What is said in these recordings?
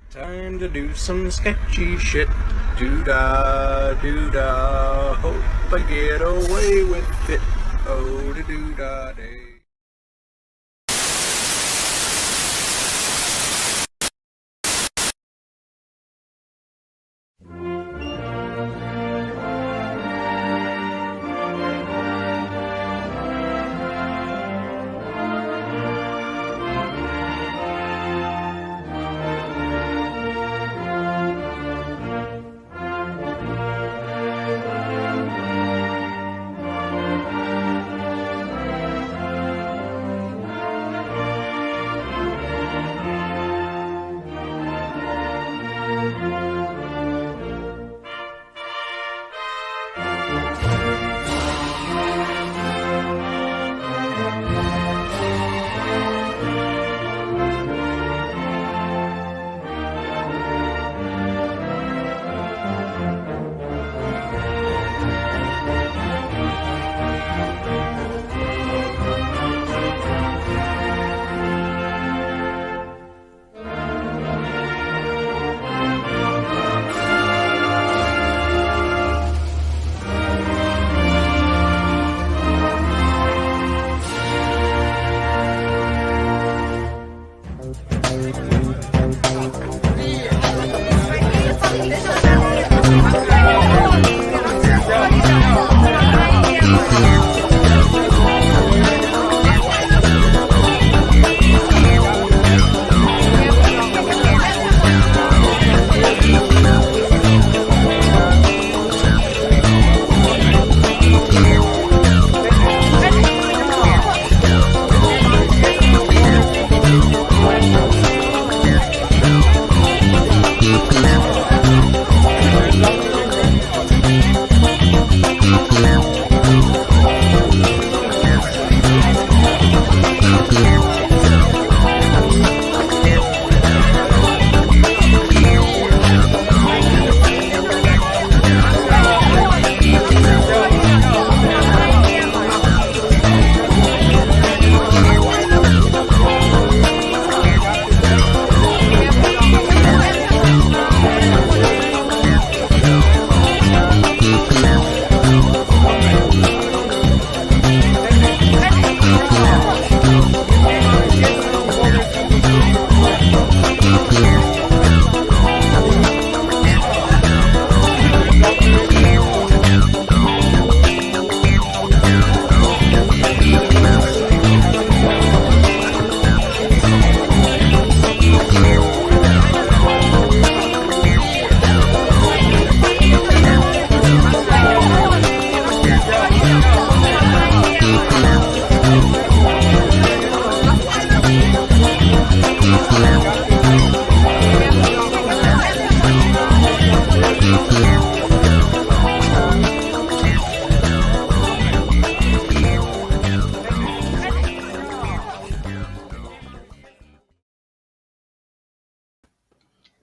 Time to do some sketchy shit. Doo-dah, doo-dah. Hope I get away with it. Oh, da doo-dah day.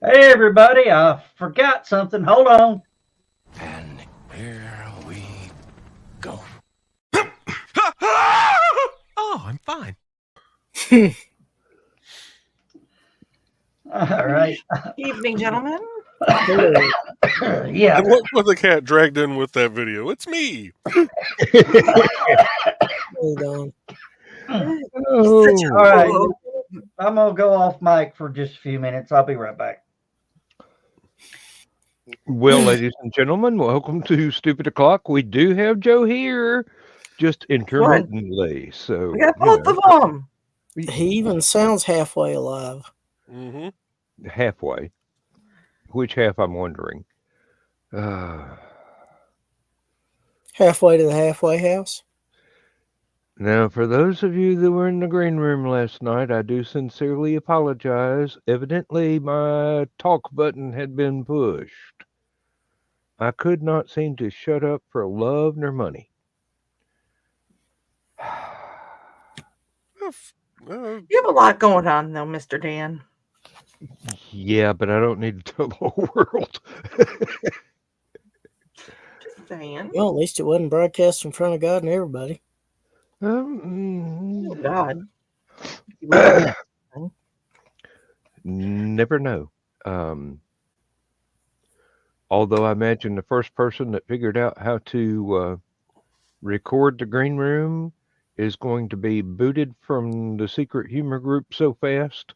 Hey everybody, I forgot something. Hold on. And here we go. Oh, I'm fine. All right. Evening, gentlemen. Yeah. And look what the cat dragged in with that video. It's me. Hold on. All right. I'm going to go off mic for just a few minutes. I'll be right back. Well, ladies and gentlemen, welcome to Stupid O'Clock. We do have Joe here, just intermittently. So We got both of them. He even sounds halfway alive. Mm-hmm. halfway. Which half? I'm wondering. Halfway to the halfway house. Now, for those of you that were in the green room last night, I do sincerely apologize. Evidently, my talk button had been pushed. I could not seem to shut up for love nor money. You have a lot going on, though, Mr. Dan. Yeah, but I don't need to tell the whole world. Just saying. Well, at least it wasn't broadcast in front of God and everybody. Oh, God. Never know. Although I imagine the first person that figured out how to record the green room is going to be booted from the secret humor group so fast,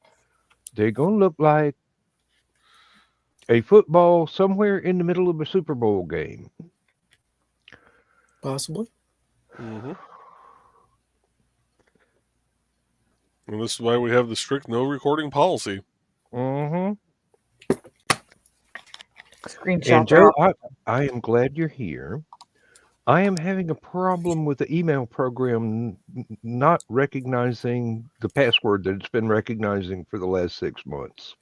they're going to look like a football somewhere in the middle of a Super Bowl game. Possibly. Mm-hmm. And this is why we have the strict no recording policy. Mm-hmm. Screenshot And that. Joe, I am glad you're here. I am having a problem with the email program not recognizing the password that it's been recognizing for the last 6 months.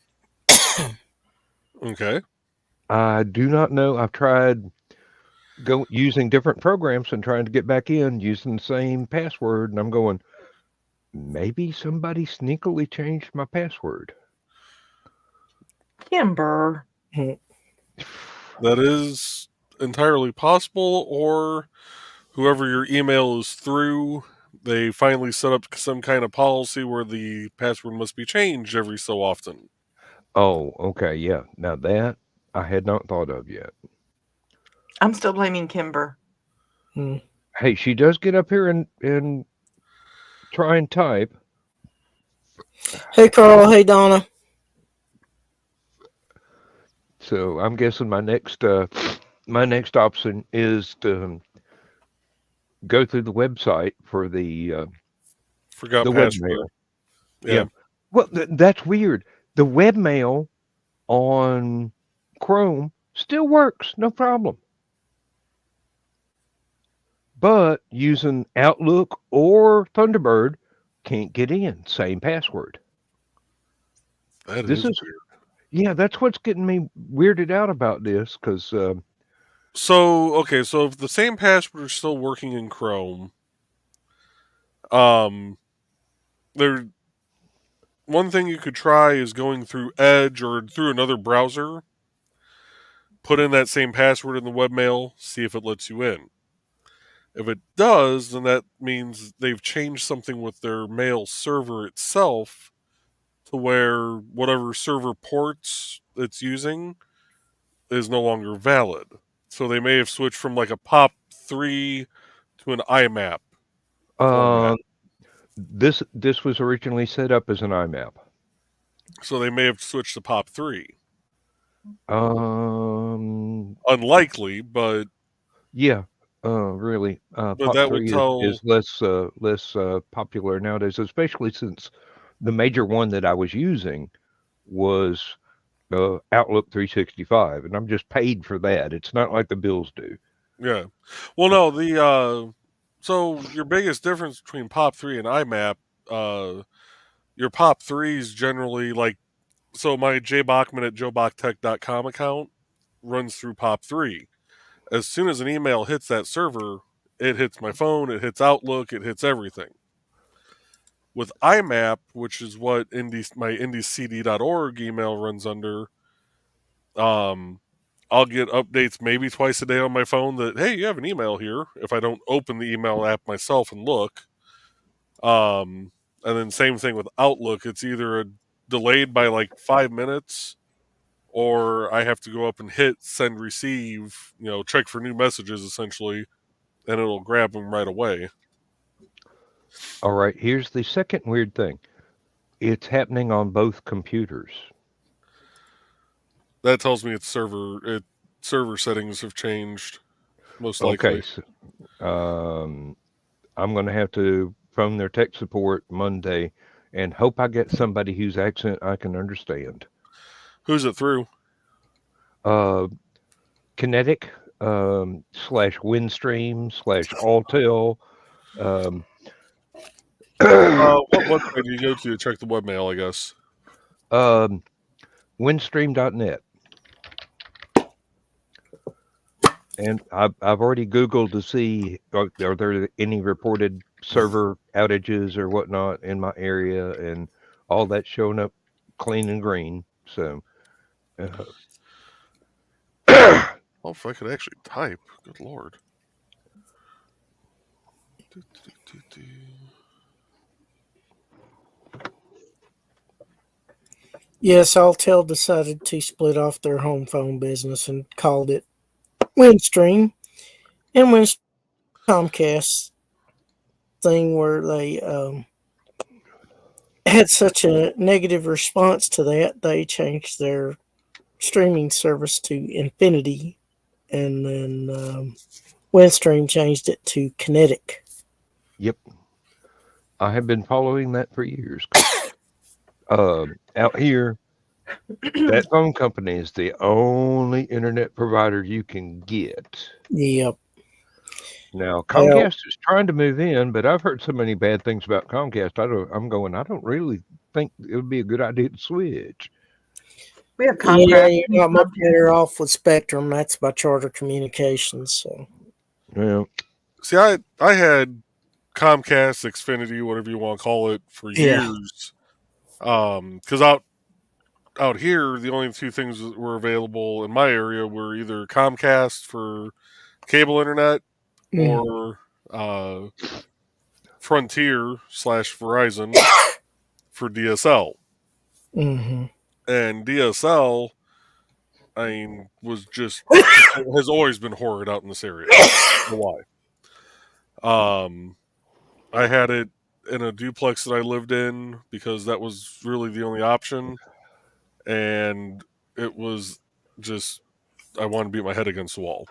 Okay. I do not know. I've tried using different programs and trying to get back in using the same password, and I'm going, maybe somebody sneakily changed my password. Kimber. That is entirely possible, or whoever your email is through, they finally set up some kind of policy where the password must be changed every so often. Oh, okay, yeah. Now that I had not thought of yet. I'm still blaming Kimber. Hey, she does get up here and try and type. Hey, Carl. Hey, Donna. So I'm guessing my next option is to go through the website for the Forgot password. webmail. Yeah. Well, that's weird. The webmail on Chrome still works, no problem. But using Outlook or Thunderbird can't get in. Same password. This is weird. Yeah, that's what's getting me weirded out about this, because So if the same password is still working in Chrome, one thing you could try is going through Edge or through another browser, put in that same password in the webmail, see if it lets you in. If it does, then that means they've changed something with their mail server itself to where whatever server ports it's using is no longer valid. So they may have switched from like a POP3 to an IMAP format. this was originally set up as an IMAP. So they may have switched to POP3. Unlikely, but yeah, really, but Pop that would 3 tell is less popular nowadays, especially since the major one that I was using was Outlook 365, and I'm just paid for that. It's not like the bills do. Yeah. Well, no, the so your biggest difference between POP3 and IMAP, your POP3 is generally like, so my jbachman at joebachtech.com account runs through POP3. As soon as an email hits that server, it hits my phone, it hits Outlook, it hits everything. With IMAP, which is what my indiecd.org email runs under, I'll get updates maybe twice a day on my phone that, hey, you have an email here, if I don't open the email app myself and look. And then same thing with Outlook. It's either delayed by like 5 minutes, or I have to go up and hit send receive, check for new messages essentially, and it'll grab them right away. All right, here's the second weird thing. It's happening on both computers. That tells me server settings have changed, most likely. Okay, so, I'm going to have to phone their tech support Monday and hope I get somebody whose accent I can understand. Who's it through? Kinetic / Windstream / Alltel. What website do you go to check the webmail, I guess? Windstream.net. And I've already Googled to see are there any reported server outages or whatnot in my area, and all that's showing up clean and green. So, Oh, if I could actually type, good lord. Yes, Altel decided to split off their home phone business and called it Windstream. And Windstream Comcast thing where they had such a negative response to that, they changed their streaming service to Infinity, and then Windstream changed it to Kinetic. Yep. I have been following that for years. Out here, that phone company is the only internet provider you can get. Yep. Now, Well, Comcast is trying to move in, but I've heard so many bad things about Comcast. I don't really think it would be a good idea to switch. We have yeah, Comcast. you're not much better off with Spectrum. That's by Charter Communications. So, Well, See, I had Comcast, Xfinity, whatever you want to call it, for Yeah. years. Because out here, the only two things that were available in my area were either Comcast for cable internet or Frontier / Verizon for DSL. mm-hmm. And DSL, I mean, has always been horrid out in this area. I don't know why. I had it in a duplex that I lived in because that was really the only option. And it was just, I wanted to beat my head against the wall.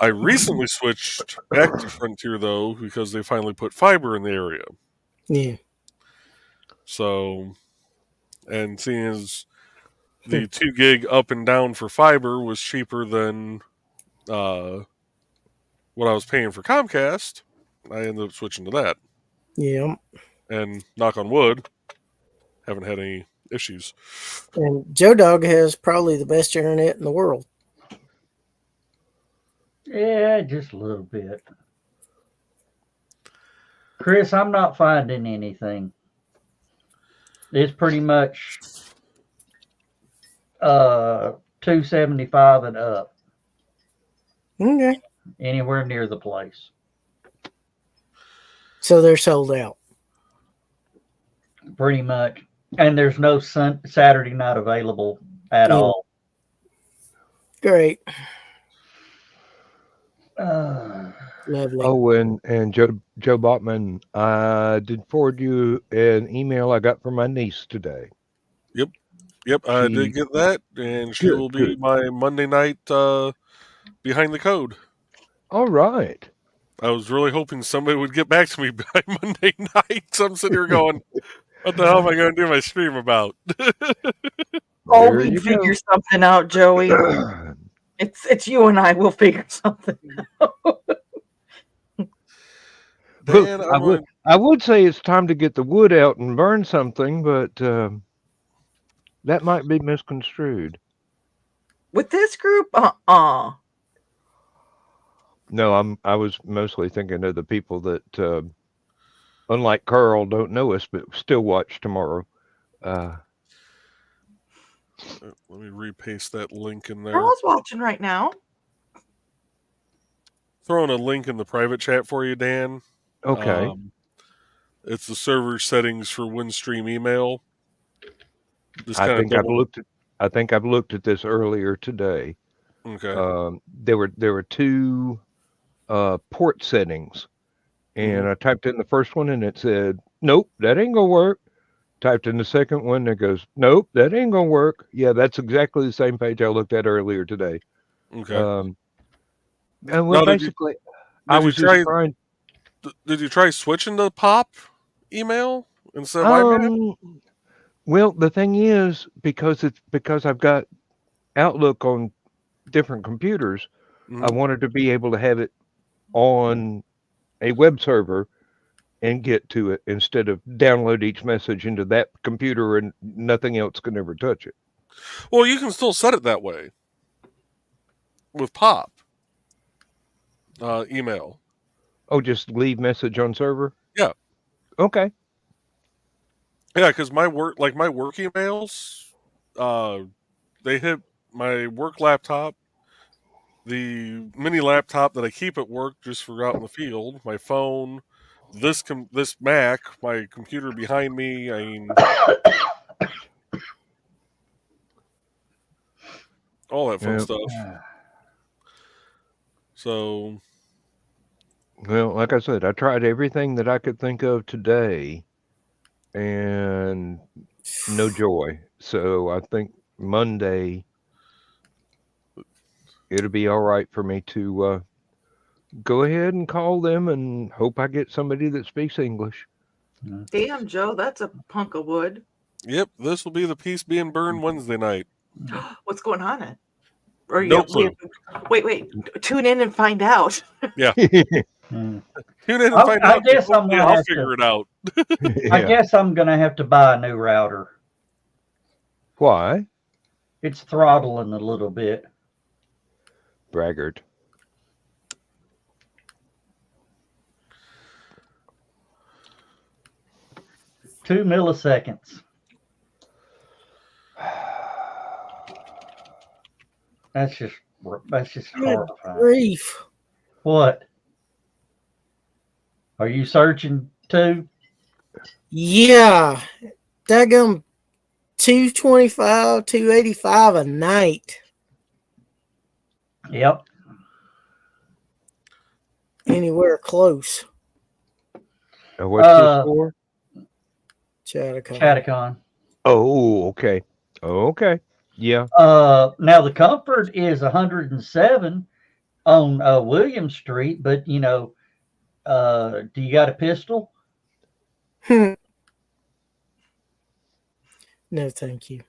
I recently switched back to Frontier, though, because they finally put fiber in the area. Yeah. So, and seeing as the 2 gig up and down for fiber was cheaper than what I was paying for Comcast, I ended up switching to that. Yeah. And knock on wood, haven't had any issues. And Joe Dog has probably the best internet in the world. Yeah, just a little bit. Chris, I'm not finding anything. It's pretty much 275 and up. Okay. Anywhere near the place. So they're sold out. Pretty much. And there's no Saturday night available at all. Great. Lovely. oh, and Joe Botman, I did forward you an email I got from my niece today. Yep, I did get that, and she will be my Monday night behind the code. All right. I was really hoping somebody would get back to me by Monday night. So I'm sitting here going, what the hell am I going to do my stream about? Oh, There we you figure something out, Joey. It's you and I. We'll figure something out. Dan, I would say it's time to get the wood out and burn something, but that might be misconstrued. With this group, No, I was mostly thinking of the people that, unlike Carl, don't know us but still watch tomorrow. let me repaste that link in there. Carl's watching right now. Throwing a link in the private chat for you, Dan. Okay. It's the server settings for Windstream email. I think I've looked at this earlier today. Okay. There were 2 port settings, and I typed in the first one and it said, "Nope, that ain't gonna work." Typed in the second one, it goes, "Nope, that ain't gonna work." Yeah, that's exactly the same page I looked at earlier today. Okay. And well, basically, I was just trying. Did you try switching to POP email instead of IMAP? Well, the thing is, because I've got Outlook on different computers, I wanted to be able to have it on a web server and get to it instead of download each message into that computer and nothing else can ever touch it. Well, you can still set it that way with POP email. Oh, just leave message on server? Yeah. Okay. Yeah, because my work emails, they hit my work laptop, the mini laptop that I keep at work just for out in the field, my phone, this Mac, my computer behind me. I mean, all that fun Yep. stuff. So, Well, like I said, I tried everything that I could think of today, and no joy. So I think Monday it'll be all right for me to go ahead and call them and hope I get somebody that speaks English. Damn, Joe, that's a hunk of wood. yep, this will be the piece being burned Wednesday night. What's going on it? Or No you clue. wait. Tune in and find out. Mm. Tune in and I find out. guess I'm Hopefully gonna I'll have figure to. it out. I Yeah. guess I'm gonna have to buy a new router. Why? It's throttling a little bit. Braggart. Two milliseconds. That's just Good horrifying. grief. What? Are you searching too? Yeah. Daggum 225, 285 a night. Yep. Anywhere close. What's this for? Chattacon. Chattacon. Oh, okay. Okay. Yeah. Now the Comfort is 107 on William Street, but you know, do you got a pistol? No, thank you.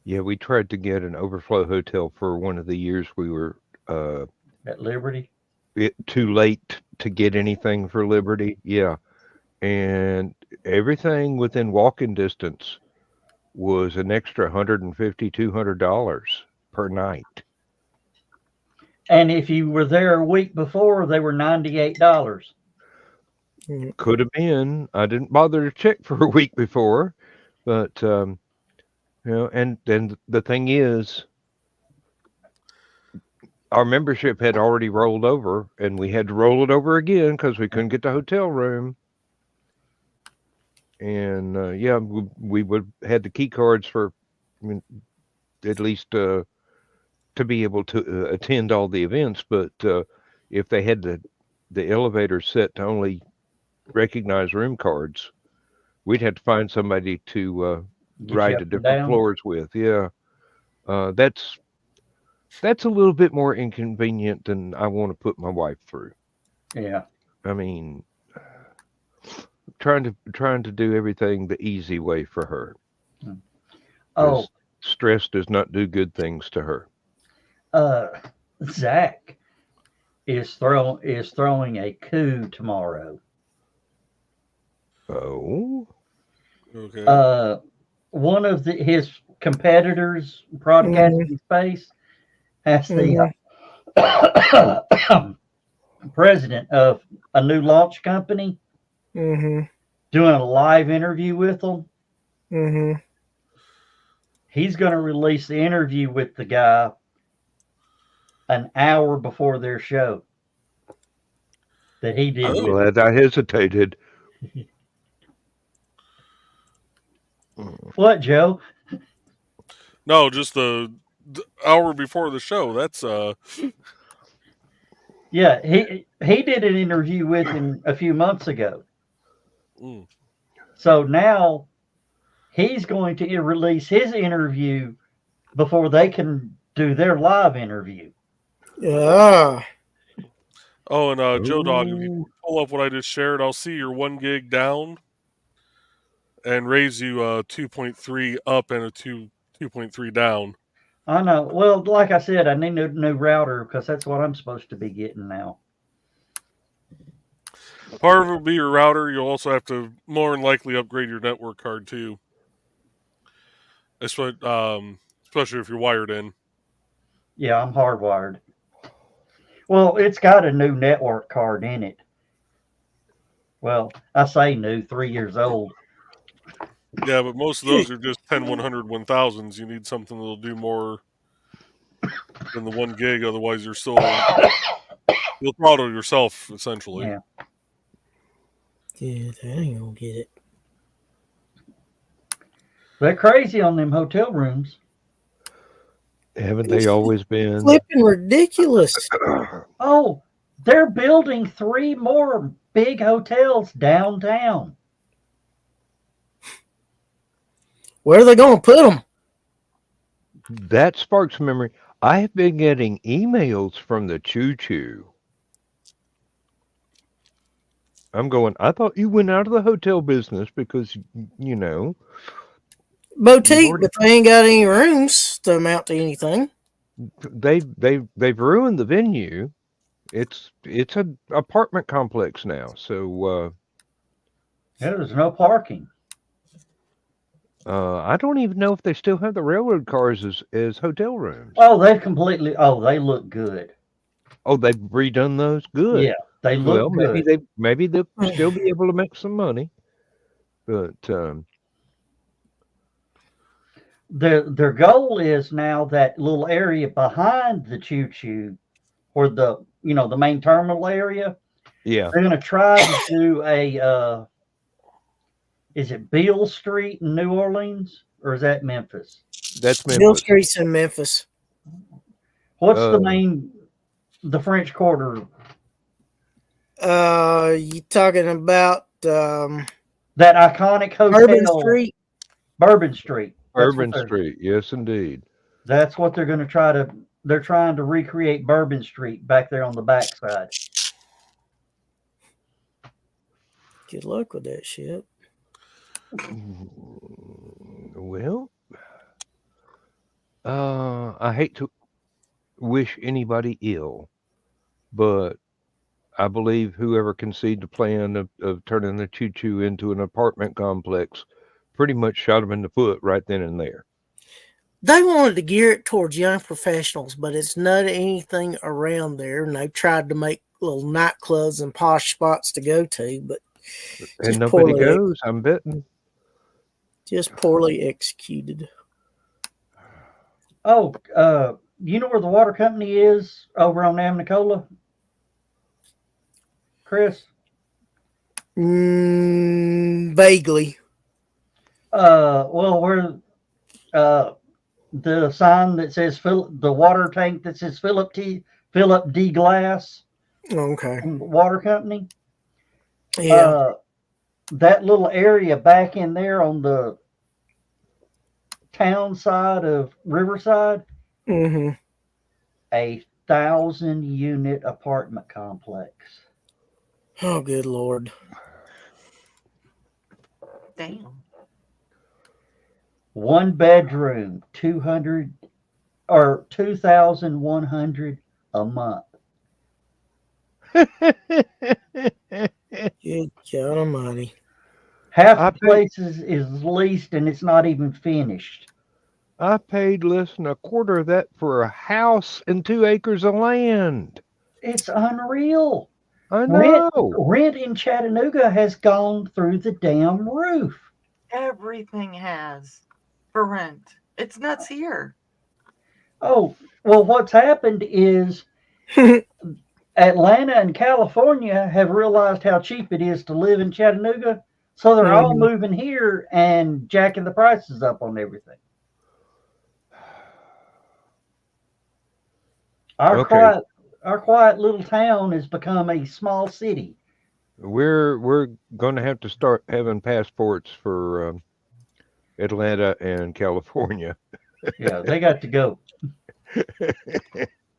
Yeah, we tried to get an overflow hotel for one of the years we were At Liberty? too late to get anything for Liberty. Yeah. And everything within walking distance was an extra $150, $200 per night. And if you were there a week before, they were $98. Could have been. I didn't bother to check for a week before, but you know, and then the thing is, our membership had already rolled over, and we had to roll it over again because we couldn't get the hotel room. And yeah, we would had the key cards for, I mean, at least to be able to attend all the events. But if they had the elevator set to only recognize room cards, we'd have to find somebody to Get ride you to up and different down. floors with. Yeah, that's a little bit more inconvenient than I want to put my wife through. Yeah. I mean, trying to do everything the easy way for her. Oh, 'Cause stress does not do good things to her. Zach is throwing a coup tomorrow. Oh, Okay. One of his competitors, Broadcasting Space, has the president of a new launch company doing a live interview with them. He's going to release the interview with the guy an hour before their show that he did. I'm with glad I hesitated. What, Joe? No, just the hour before the show. That's Yeah, he did an interview with him a few months ago. So now he's going to release his interview before they can do their live interview. Yeah. Oh, and Joe Dog, if you pull up what I just shared, I'll see your 1 gig down and raise you 2.3 up and a 2.3 down. I know. Well, like I said, I need a new router because that's what I'm supposed to be getting now. Part of it will be your router. You'll also have to more than likely upgrade your network card too. Especially if you're wired in. Yeah, I'm hardwired. Well, it's got a new network card in it. Well, I say new, 3 years old. Yeah, but most of those are just 10, 100, 1000s. You need something that'll do more than the 1 gig. Otherwise, you'll throttle yourself, essentially. Yeah. Yeah, that ain't gonna get it. They're crazy on them hotel rooms. Haven't they always been? Flipping ridiculous. Oh, they're building 3 more big hotels downtown. Where are they going to put them? That sparks memory. I have been getting emails from the Choo Choo. I'm going, I thought you went out of the hotel business because, you know. Boutique, already- but they ain't got any rooms to amount to anything. They've ruined the venue. It's an apartment complex now. So There's no parking. I don't even know if they still have the railroad cars as hotel rooms. Oh, they look good. Oh, they've redone those? Good. Yeah, they look Well, good. maybe they'll still be able to make some money. But Their goal is now that little area behind the Choo Choo, or the main terminal area. yeah, They're going to try to do a is it Beale Street in New Orleans, or is that Memphis? that's Bill Memphis. Street's in Memphis. What's the French Quarter? You talking about That iconic hotel, Urban Street? Bourbon Street. Urban Street, yes, indeed. That's what they're going to try to. They're trying to recreate Bourbon Street back there on the backside. Good luck with that shit. Well, I hate to wish anybody ill, but I believe whoever conceived the plan of turning the Choo Choo into an apartment complex pretty much shot him in the foot right then and there. They wanted to gear it towards young professionals, but it's not anything around there. And they've tried to make little nightclubs and posh spots to go to, but And nobody goes, I'm betting. just poorly executed. Oh, you know where the water company is over on Amnicola, Chris? Vaguely. Well, where the sign that says the water tank that says Philip D. Glass Okay. Water Company. Yeah. That little area back in there on the town side of Riverside, Mm-hmm. a 1,000-unit apartment complex. Oh, good Lord. Damn. 1 bedroom, 200 or 2,100 a month. Good God Almighty. Half the places is leased and it's not even finished. I paid less than a quarter of that for a house and 2 acres of land. It's unreal. I know. Rent in Chattanooga has gone through the damn roof. Everything has for rent. It's nuts here. Oh, well, what's happened is Atlanta and California have realized how cheap it is to live in Chattanooga. So they're all moving here and jacking the prices up on everything. Our quiet little town has become a small city. We're going to have to start having passports for Atlanta and California. Yeah, they got to go.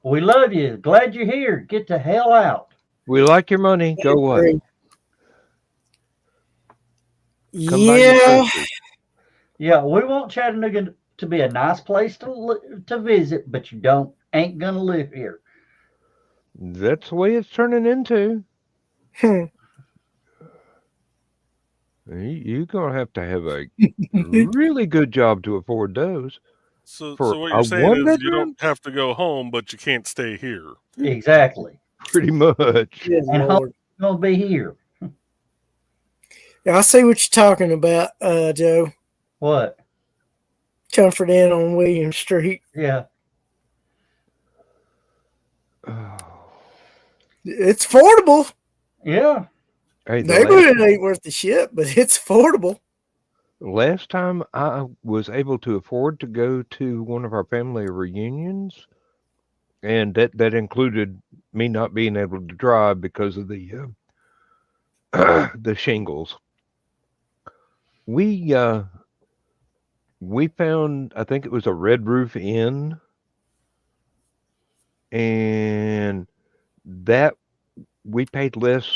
We love you. Glad you're here. Get the hell out. We like your money. Go away. Yeah. Yeah, we want Chattanooga to be a nice place to visit, but you ain't gonna live here. That's the way it's turning into. You're going to have a really good job to afford those. So what you're saying is you don't have to go home, but you can't stay here. Exactly. Pretty much. And home's gonna be here. Yeah, I see what you're talking about, Joe. What? Comfort Inn on William Street. Yeah. It's affordable. Yeah. Hey, Neighborhood ain't worth the shit, but it's affordable. Last time I was able to afford to go to one of our family reunions, and that included me not being able to drive because of the the shingles. We found, I think it was a Red Roof Inn, and that we paid less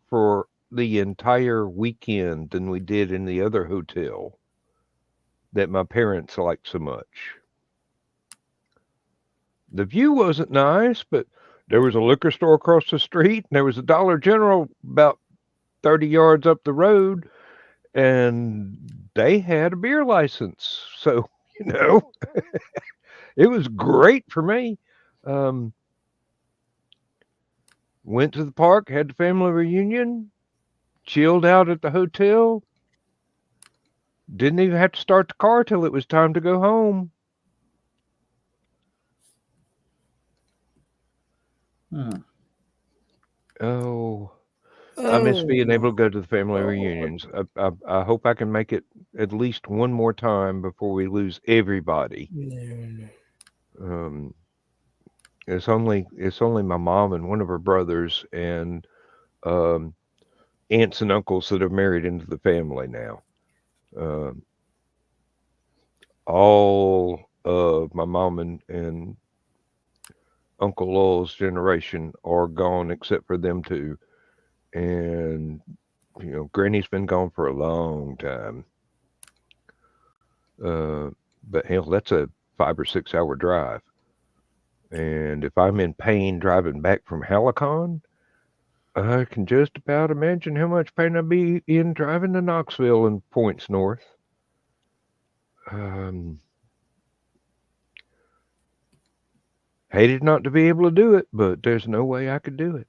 for the entire weekend than we did in the other hotel that my parents liked so much. The view wasn't nice, but there was a liquor store across the street, and there was a Dollar General about 30 yards up the road, and they had a beer license. So, it was great for me. Went to the park, had the family reunion, chilled out at the hotel. Didn't even have to start the car till it was time to go home. Oh, I miss being able to go to the family reunions. I hope I can make it at least one more time before we lose everybody. It's only my mom and one of her brothers and aunts and uncles that have married into the family now. All of my mom and Uncle Lowell's generation are gone except for them two. And, Granny's been gone for a long time. But hell, that's a 5 or 6 hour drive. And if I'm in pain driving back from HallowCon, I can just about imagine how much pain I'd be in driving to Knoxville and points north. Hated not to be able to do it, but there's no way I could do it.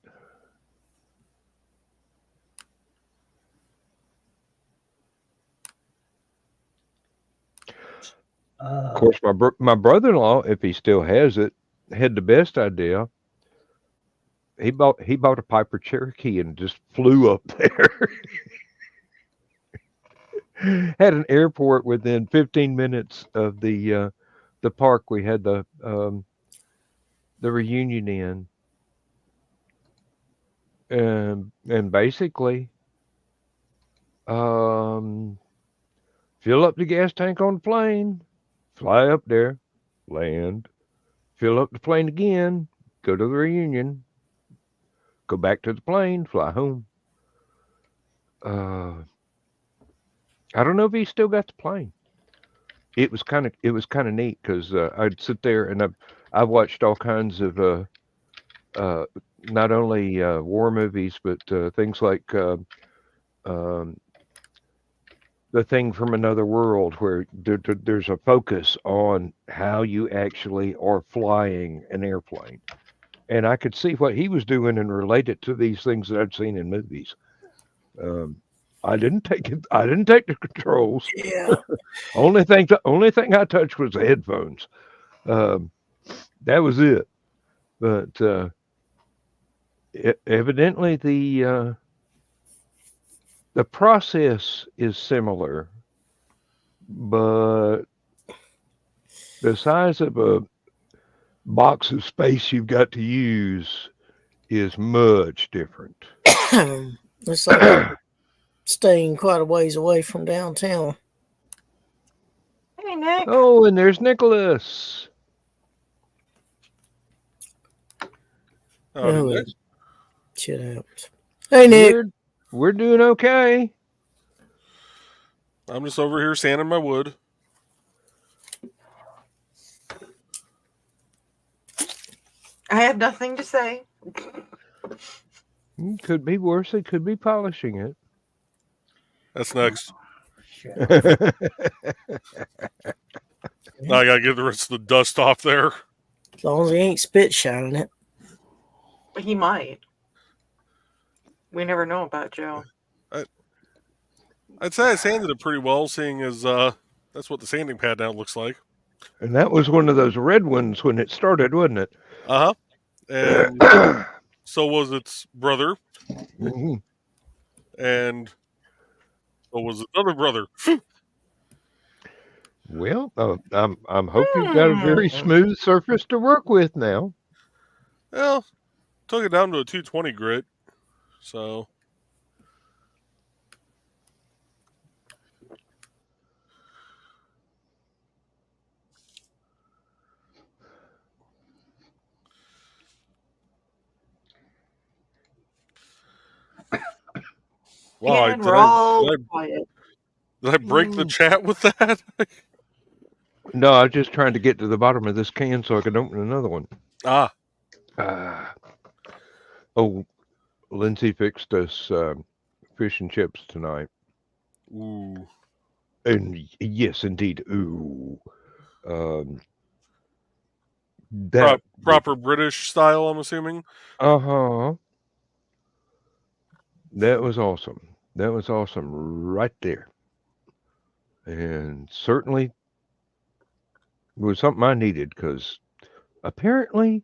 Of course, my brother-in-law, if he still has it, had the best idea. He bought a Piper Cherokee and just flew up there. Had an airport within 15 minutes of the park we had the reunion in, and basically fill up the gas tank on the plane, fly up there, land, fill up the plane again, go to the reunion, go back to the plane, fly home. I don't know if he still got the plane. It was kind of neat because I'd sit there and I watched all kinds of not only war movies but things like The Thing from Another World, where there's a focus on how you actually are flying an airplane, and I could see what he was doing and relate it to these things that I'd seen in movies. I didn't take it. I didn't take the controls. Yeah. only thing I touched was the headphones. That was it. But evidently the process is similar, but the size of a box of space you've got to use is much different. It's like staying quite a ways away from downtown. Hey, Nick. Oh, and there's Nicholas. Oh, shit happens. Hey, Nick. We're doing okay. I'm just over here sanding my wood. I have nothing to say. Could be worse. It could be polishing it. That's next. Shut Now I gotta get the rest of the dust off there. As long as he ain't spit shining it. But he might. We never know about Joe. I'd say I sanded it pretty well, seeing as that's what the sanding pad now looks like. And that was one of those red ones when it started, wasn't it? Uh-huh. And so was its brother. Mm-hmm. And so was its other brother. Well, I'm hope you've got a very smooth surface to work with now. Well, took it down to a 220 grit, so wow! And we're all quiet. Did I break the chat with that? No, I was just trying to get to the bottom of this can so I could open another one. Ah, Oh, Lindsay fixed us fish and chips tonight. ooh, And yes, indeed. Ooh. That proper British style, I'm assuming. Uh-huh. That was awesome. That was awesome right there. And certainly was something I needed because apparently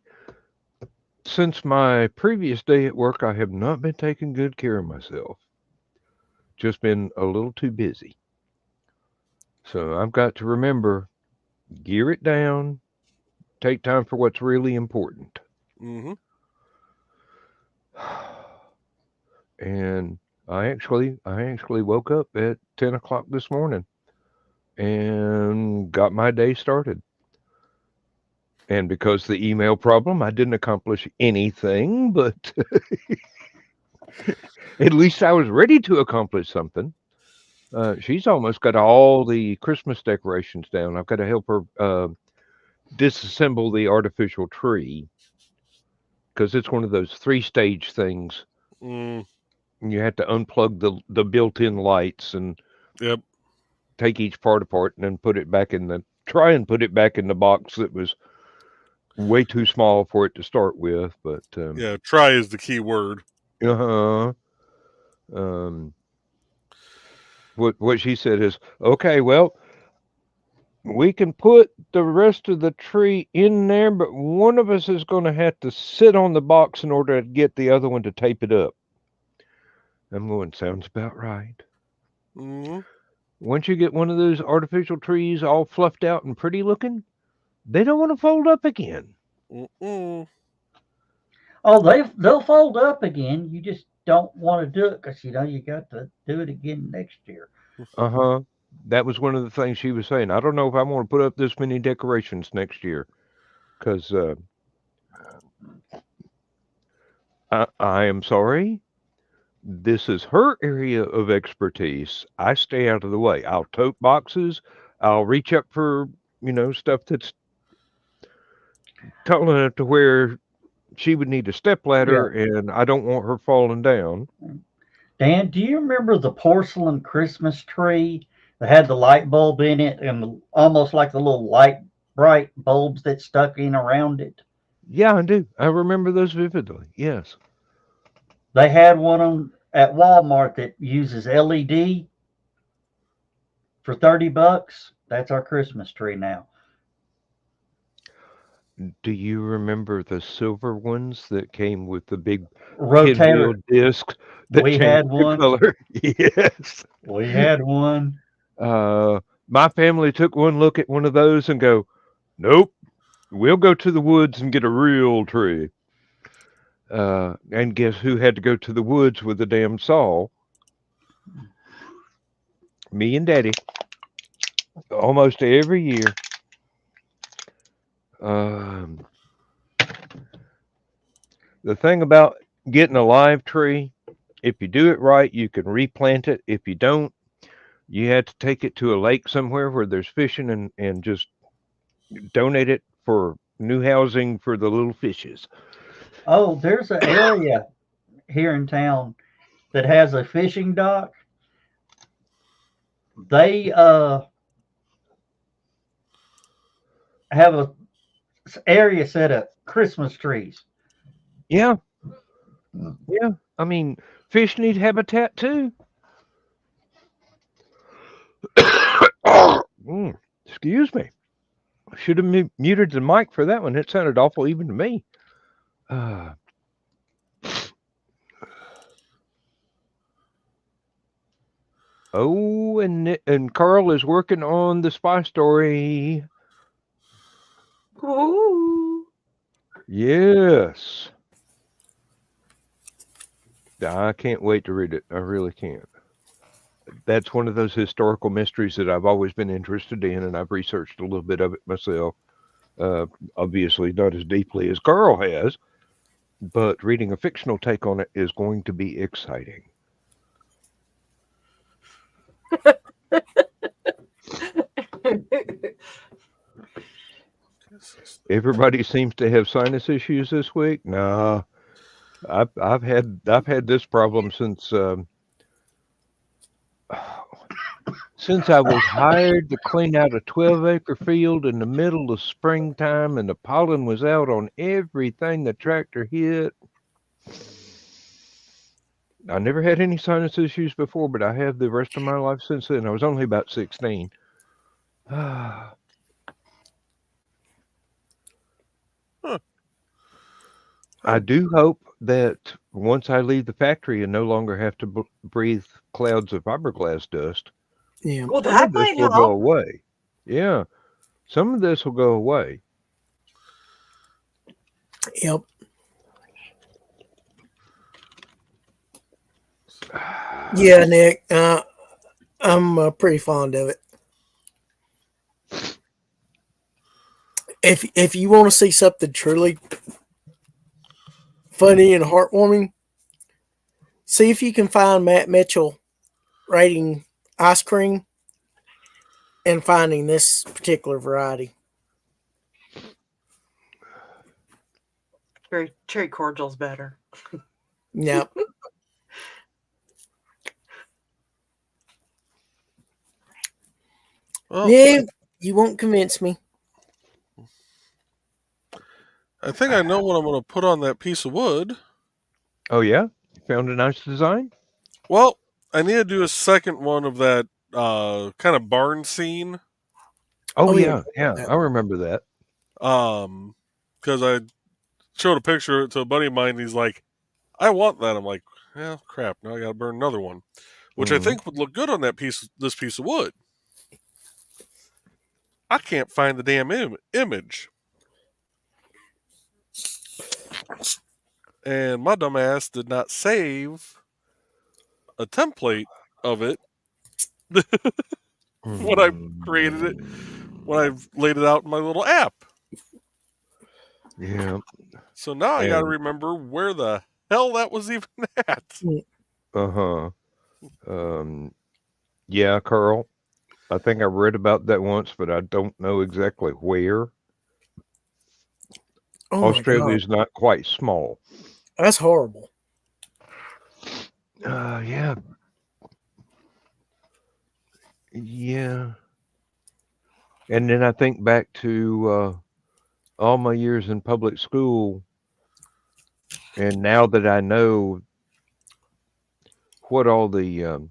since my previous day at work, I have not been taking good care of myself. Just been a little too busy. So I've got to remember, gear it down, take time for what's really important. Mm-hmm. And I actually woke up at 10 o'clock this morning and got my day started. And because the email problem, I didn't accomplish anything, but at least I was ready to accomplish something. She's almost got all the Christmas decorations down. I've got to help her disassemble the artificial tree because it's one of those 3-stage things. Mm, You have to unplug the built-in lights and yep. take each part apart and then put it back in the box that was way too small for it to start with. But Yeah, try is the key word. What she said is, okay, well, we can put the rest of the tree in there, but one of us is going to have to sit on the box in order to get the other one to tape it up. I'm going, sounds about right. Mm-hmm. Once you get one of those artificial trees all fluffed out and pretty looking, they don't want to fold up again. Mm-mm. Oh, they'll fold up again. You just don't want to do it because you got to do it again next year. Uh-huh. That was one of the things she was saying. I don't know if I want to put up this many decorations next year because I am sorry. This is her area of expertise. I stay out of the way. I'll tote boxes. I'll reach up for, stuff that's tall enough to where she would need a step ladder, and I don't want her falling down. Dan, do you remember the porcelain Christmas tree that had the light bulb in it and almost like the little light bright bulbs that stuck in around it? Yeah, I do. I remember those vividly. Yes. They had one at Walmart that uses LED for $30. That's our Christmas tree now. Do you remember the silver ones that came with the big Rotator. pinwheel disc that We changed had the one. color? Yes. We had one. My family took one look at one of those and go, nope, we'll go to the woods and get a real tree. And guess who had to go to the woods with the damn saw? Me and Daddy. Almost every year. The thing about getting a live tree, if you do it right, you can replant it. If you don't, you have to take it to a lake somewhere where there's fishing and just donate it for new housing for the little fishes. Oh, there's an area here in town that has a fishing dock. They have a area set up Christmas trees. Yeah. Yeah. I mean, fish need habitat too. Excuse me. I should have muted the mic for that one. It sounded awful even to me. Oh, and Carl is working on the spy story. Ooh. Yes. I can't wait to read it. I really can't. That's one of those historical mysteries that I've always been interested in, and I've researched a little bit of it myself. Obviously, not as deeply as Carl has, but reading a fictional take on it is going to be exciting. Everybody seems to have sinus issues this week. Nah, I've had this problem since I was hired to clean out a 12-acre field in the middle of springtime, and the pollen was out on everything the tractor hit. I never had any sinus issues before, but I have the rest of my life since then. I was only about 16. Huh. I do hope that once I leave the factory and no longer have to breathe clouds of fiberglass dust, Yeah. Well, some that of this might will help. go away. Yeah, some of this will go away. Yep. Yeah, Nick. I'm pretty fond of it. If you want to see something truly funny and heartwarming, see if you can find Matt Mitchell rating ice cream and finding this particular variety. Cherry cordial's better. Yep. Well, Yeah, you won't convince me. I think I know what I'm going to put on that piece of wood. Oh yeah, you found a nice design. Well, I need to do a second one of that kind of barn scene. Oh, Oh, yeah, yeah. I remember that. Because I showed a picture to a buddy of mine. And he's like, "I want that." I'm like, "Well, crap! Now I got to burn another one," which I think would look good on this piece of wood. I can't find the damn image, and my dumb ass did not save a template of it when I created it, when I laid it out in my little app. Yeah. So now I got to remember where the hell that was even at. Yeah, Carl. I think I read about that once, but I don't know exactly where. Oh Australia is not quite small. That's horrible. Yeah. Yeah. And then I think back to all my years in public school, and now that I know what all the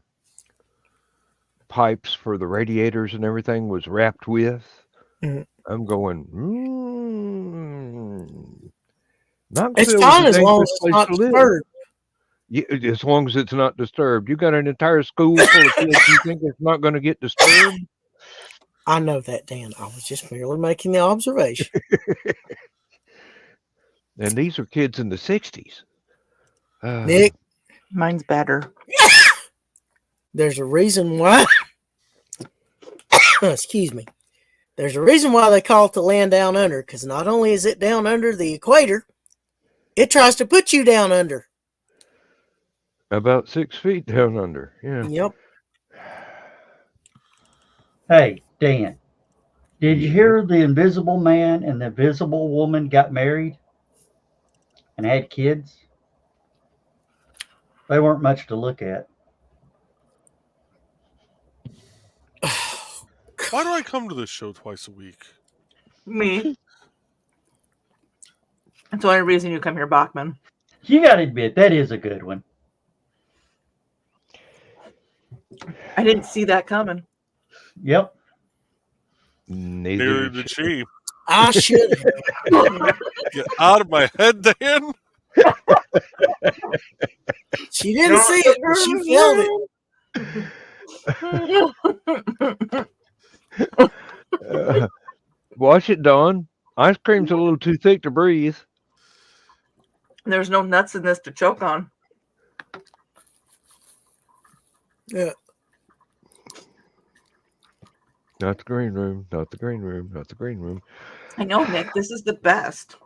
pipes for the radiators and everything was wrapped with, I'm going, It's Knoxville fine is a as long dangerous as it's place not to live. disturbed. Yeah, as long as it's not disturbed. You got an entire school full of kids you think it's not going to get disturbed? I know that, Dan. I was just merely making the observation. And these are kids in the 60s. Nick, Mine's better. there's a reason why. Excuse me. There's a reason why they call it the land down under, because not only is it down under the equator, it tries to put you down under. About 6 feet down under. Yeah. Yep. Hey, Dan, did you Yeah. hear the Invisible Man and the Invisible Woman got married and had kids? They weren't much to look at. Why do I come to this show twice a week? Me. That's the only reason you come here, Bachman. You got to admit, that is a good one. I didn't see that coming. Yep. Neither did she. I should have. Get out of my head, Dan. She didn't see it, but she felt it. Wash it, Dawn. Ice cream's a little too thick to breathe. There's no nuts in this to choke on. Yeah. Not the green room. Not the green room. Not the green room. I know, Nick. This is the best.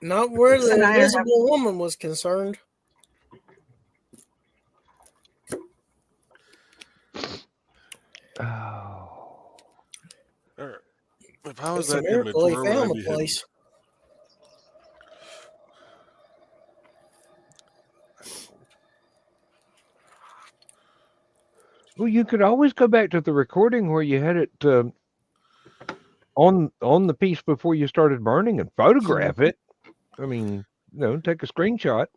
Not where the And I have- invisible woman was concerned. Oh. All right. If I was It's a that image, miracle he where would I found be the hidden? place. Well, you could always go back to the recording where you had it on the piece before you started burning and photograph it. I mean, take a screenshot.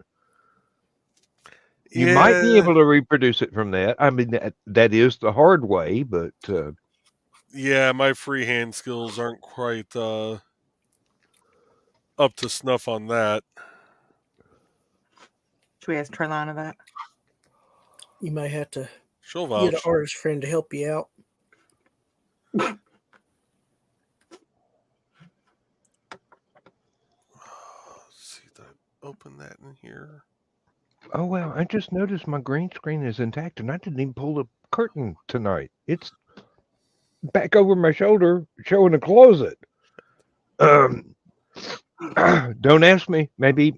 You might be able to reproduce it from that. I mean, that is the hard way, but yeah, my freehand skills aren't quite up to snuff on that. Should we ask Trelana that? You may have to She'll get an vouch. artist friend to help you out. Let's see if I open that in here. oh well, I just noticed my green screen is intact, and I didn't even pull the curtain tonight. It's back over my shoulder, showing a closet. Don't ask me. Maybe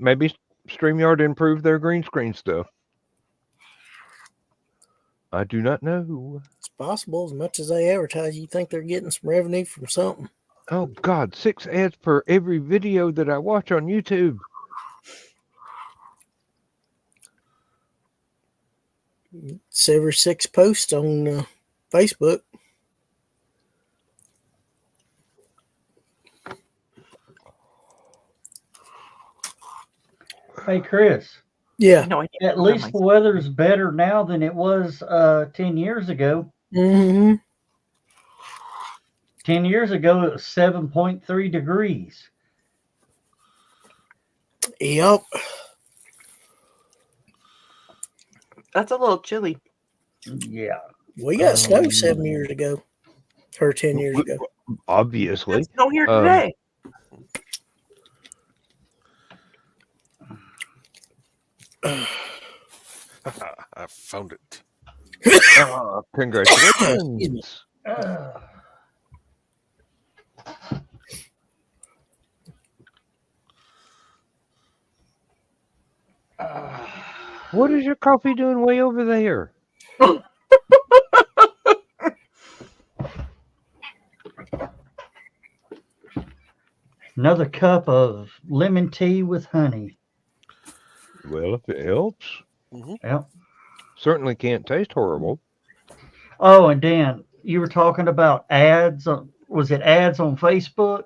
StreamYard improved their green screen stuff. I do not know. It's possible. As much as they advertise, you think they're getting some revenue from something. Oh God, 6 ads per every video that I watch on YouTube. It's every 6 posts on Facebook. Hey, Chris. Yeah. No, I can't At do that least the myself. weather's better now than it was 10 years ago. Mm-hmm. 10 years ago, it was 7.3 degrees. Yep. That's a little chilly. Yeah. We got snow 7 years ago. Or 10 years ago. Obviously. There's snow here Um, today. I found it. Congratulations. What is your coffee doing way over there? Another cup of lemon tea with honey. Well, if it helps. Yep. Certainly can't taste horrible. Oh, and Dan, you were talking about ads. Was it ads on Facebook?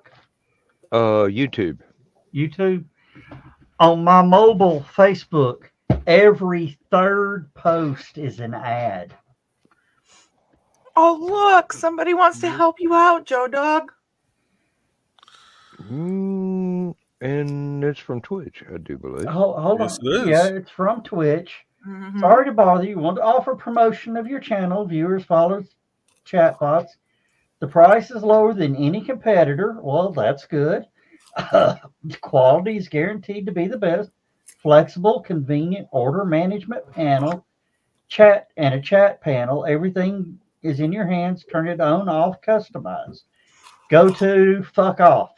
YouTube. YouTube? On my mobile Facebook, every third post is an ad. Oh, look. Somebody wants to help you out, Joe Dog. And it's from Twitch, I do believe. Hold Yes, on. it is. Yeah, it's from Twitch. Mhm. Sorry to bother you. Want to offer promotion of your channel, viewers, followers, chatbots. The price is lower than any competitor. Well, that's good. Quality is guaranteed to be the best. Flexible, convenient order management panel, chat and a chat panel. Everything is in your hands. Turn it on, off, customize. Go to fuck off.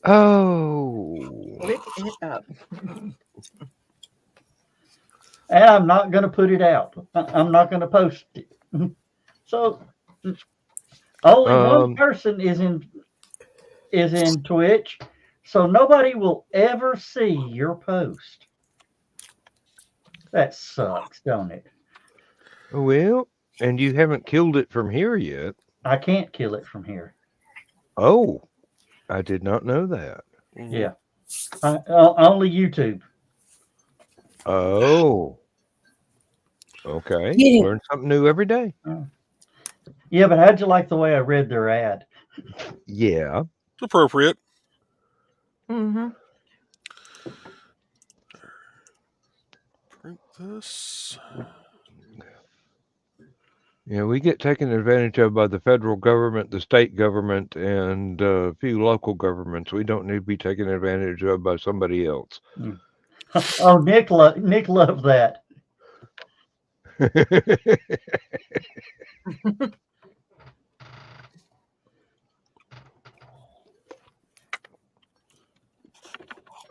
Oh. Lick it up. And I'm not going to put it out. I'm not going to post it. So only one person is in Twitch, so nobody will ever see your post. That sucks, don't it? Well, and you haven't killed it from here yet. I can't kill it from here. Oh, I did not know that. Yeah. Only YouTube. Oh. Okay. Yeah. Learn something new every day. Yeah, but how'd you like the way I read their ad? Yeah. It's appropriate. Mm-hmm. Print this. Yeah, we get taken advantage of by the federal government, the state government, and a few local governments. We don't need to be taken advantage of by somebody else. Oh, Nick loved that.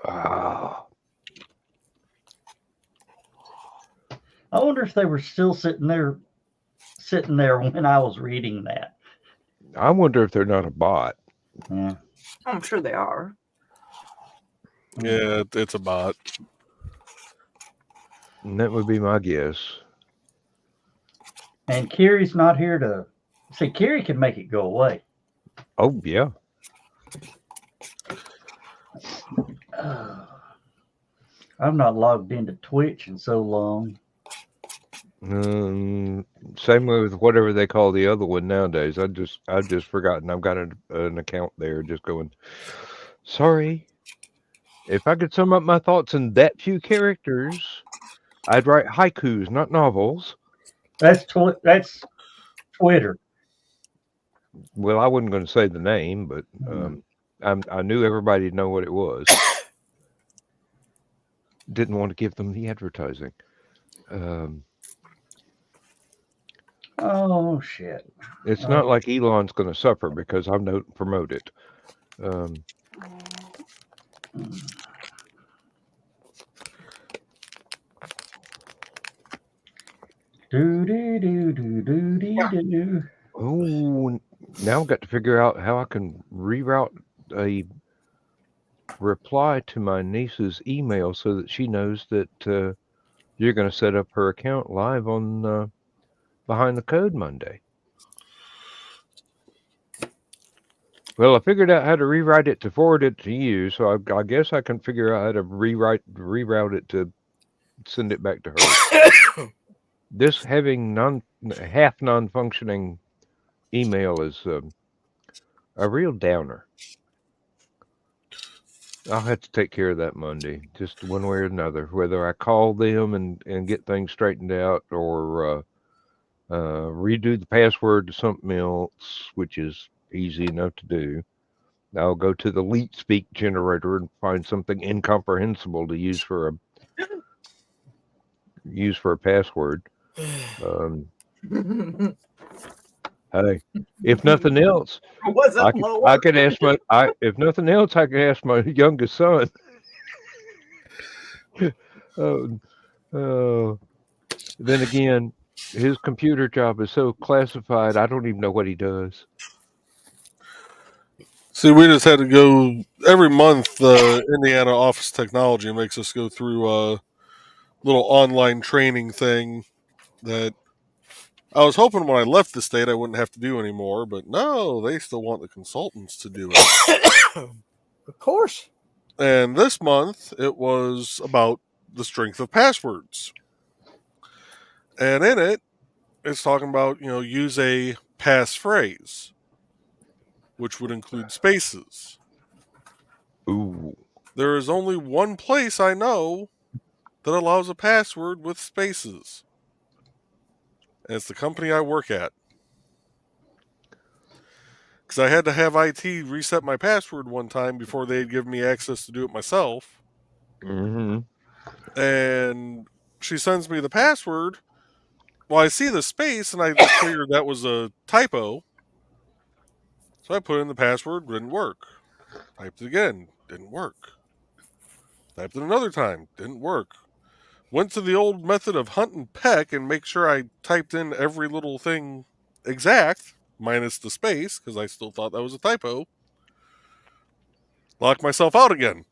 Ah, I wonder if they were still sitting there when I was reading that. I wonder if they're not a bot. Yeah. I'm sure they are. Yeah, it's a bot. And that would be my guess. And Kiri's not here to see. Kiri can make it go away. Oh, yeah. I've not logged into Twitch in so long. Same way with whatever they call the other one nowadays. I've just forgotten. I've got an account there just going, sorry. If I could sum up my thoughts in that few characters, I'd write haikus, not novels. That's Twitter. Well, I wasn't going to say the name, but I knew everybody'd know what it was. Didn't want to give them the advertising. Oh shit! It's not like Elon's going to suffer because I don't promote it. Do. Oh, now I've got to figure out how I can reroute a reply to my niece's email so that she knows that you're going to set up her account live on Behind the Code Monday. Well, I figured out how to rewrite it to forward it to you, so I guess I can figure out how to reroute it to send it back to her. This having half non-functioning email is a real downer. I'll have to take care of that Monday, just one way or another, whether I call them and get things straightened out or redo the password to something else, which is easy enough to do. I'll go to the Leet Speak generator and find something incomprehensible to use for a password. Hey, if nothing else, I could ask if nothing else, I could ask my youngest son. Then again, his computer job is so classified, I don't even know what he does. See, we just had to go every month. Indiana Office Technology makes us go through a little online training thing that I was hoping when I left the state I wouldn't have to do anymore, but no, they still want the consultants to do it. Of course. And this month it was about the strength of passwords. And in it, it's talking about, use a passphrase, which would include spaces. Ooh. There is only one place I know that allows a password with spaces. And it's the company I work at. Because I had to have IT reset my password one time before they'd give me access to do it myself. Mm-hmm. And she sends me the password. Well, I see the space, and I just figured that was a typo. So I put in the password, didn't work. Typed it again, didn't work. Typed it another time, didn't work. Went to the old method of hunt and peck and make sure I typed in every little thing exact, minus the space, because I still thought that was a typo. Locked myself out again.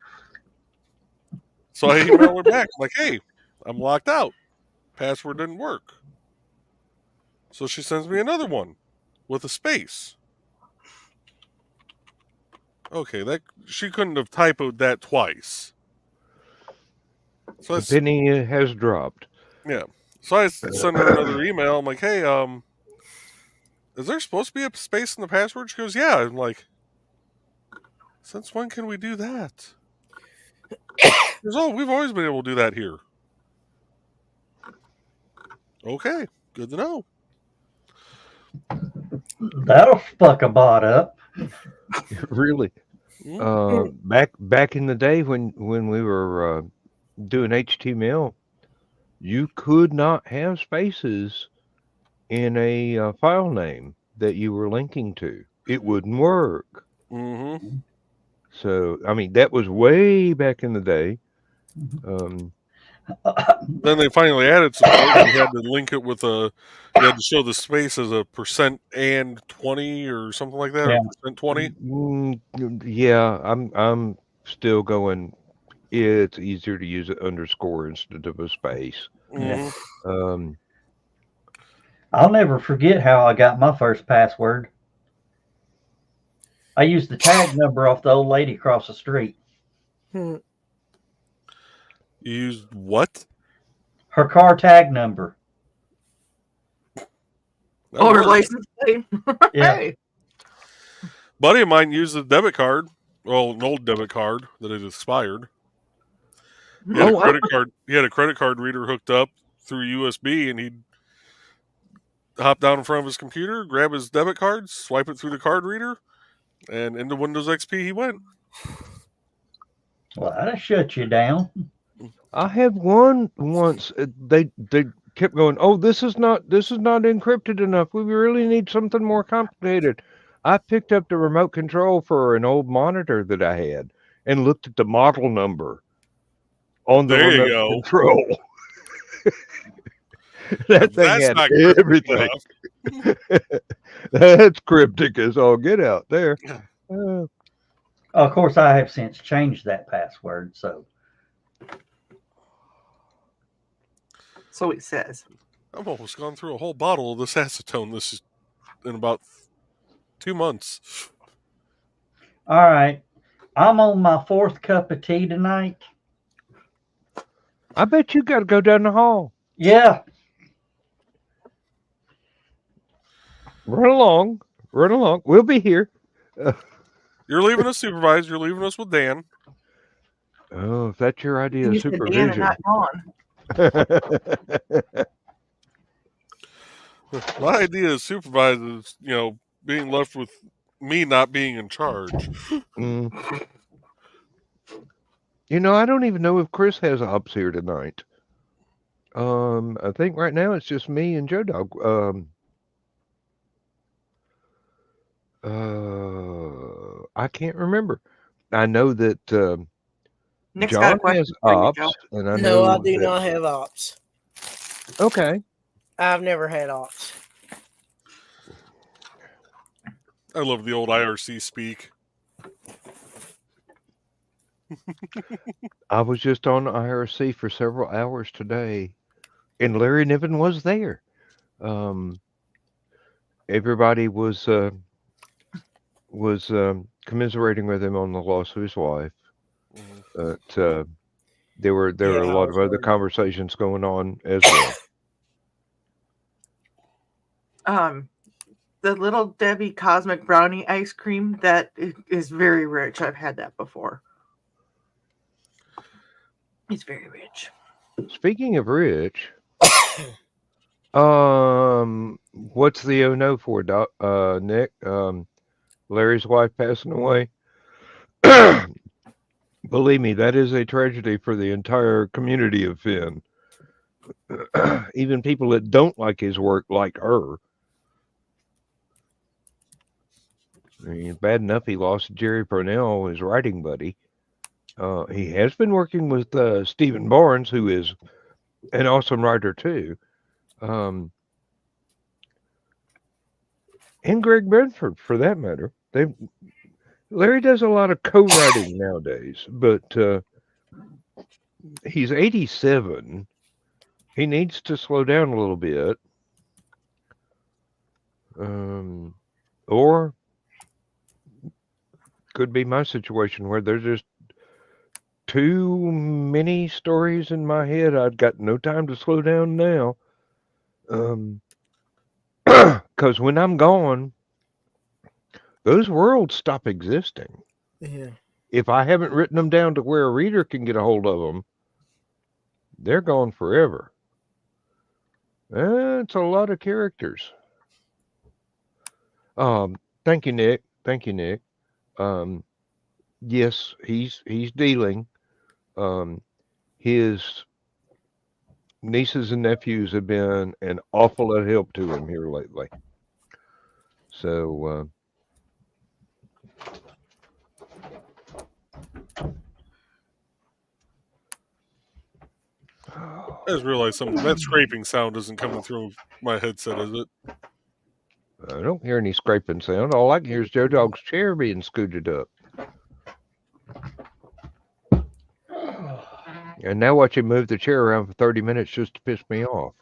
So I emailed her back, like, hey, I'm locked out. Password didn't work. So she sends me another one with a space. Okay, she couldn't have typoed that twice. So the penny has dropped. Yeah. So I send her another email. I'm like, hey, is there supposed to be a space in the password? She goes, yeah. I'm like, since when can we do that? She goes, oh, we've always been able to do that here. Okay, good to know. That'll fuck a bot up. Really. Back in the day when we were doing HTML, you could not have spaces in a file name that you were linking to. It wouldn't work. Mm-hmm. So, I mean, that was way back in the day. Then they finally added support. You had to link it with you had to show the space as a %and 20 or something like that, Yeah. or %20. Yeah, I'm still going. It's easier to use an underscore instead of a space. Mm-hmm. I'll never forget how I got my first password. I used the tag number off the old lady across the street. You used what? Her car tag number. That Or worked. license plate. Yeah. Hey. Buddy of mine used a debit card. Well, an old debit card that had expired. He had a credit card. He had a credit card reader hooked up through USB, and he'd hop down in front of his computer, grab his debit card, swipe it through the card reader, and into Windows XP he went. Well, that'll shut you down. I had one once. They kept going. Oh, this is not encrypted enough. We really need something more complicated. I picked up the remote control for an old monitor that I had and looked at the model number on the There you remote go. control. That thing That's had not cryptic everything. enough. That's cryptic as all get out there. Of course, I have since changed that password. So So it says. I've almost gone through a whole bottle of this acetone. This is in about 2 months. all right, I'm on my 4th cup of tea tonight. I bet you got to go down the hall. Yeah. Run along. We'll be here. You're leaving us supervised. You're leaving us with Dan. Oh, if that's your idea of You said Dan and supervision. not gone. My idea of supervised is, being left with me not being in charge. I don't even know if Chris has ops here tonight. I think right now it's just me and Joe Dog. I can't remember. I know that Nick's got a John question has for you, ops, Joe. and I No, know I do that- not have ops. Okay. I've never had ops. I love the old IRC speak. I was just on IRC for several hours today, and Larry Niven was there. Everybody was commiserating with him on the loss of his wife. But there were a lot of other conversations going on as well. The Little Debbie Cosmic Brownie ice cream, that is very rich. I've had that before. It's very rich. Speaking of rich, what's the oh no for, Nick? Larry's wife passing away. Believe me, that is a tragedy for the entire community of Finn. Even people that don't like his work like her. I mean, bad enough he lost Jerry Purnell, his writing buddy. He has been working with Stephen Barnes, who is an awesome writer too. And Greg Bedford, for that matter. Larry does a lot of co-writing nowadays, but he's 87. He needs to slow down a little bit. Or could be my situation where there's just too many stories in my head. I've got no time to slow down now. Because when I'm gone, those worlds stop existing. Yeah. If I haven't written them down to where a reader can get a hold of them, they're gone forever. It's a lot of characters. Thank you, Nick. Thank you, Nick. Yes, he's dealing. His nieces and nephews have been an awful lot of help to him here lately. So, I just realized something. That scraping sound isn't coming through my headset, is it? I don't hear any scraping sound. All I can hear is Joe Dog's chair being scooted up. And now watch him move the chair around for 30 minutes just to piss me off.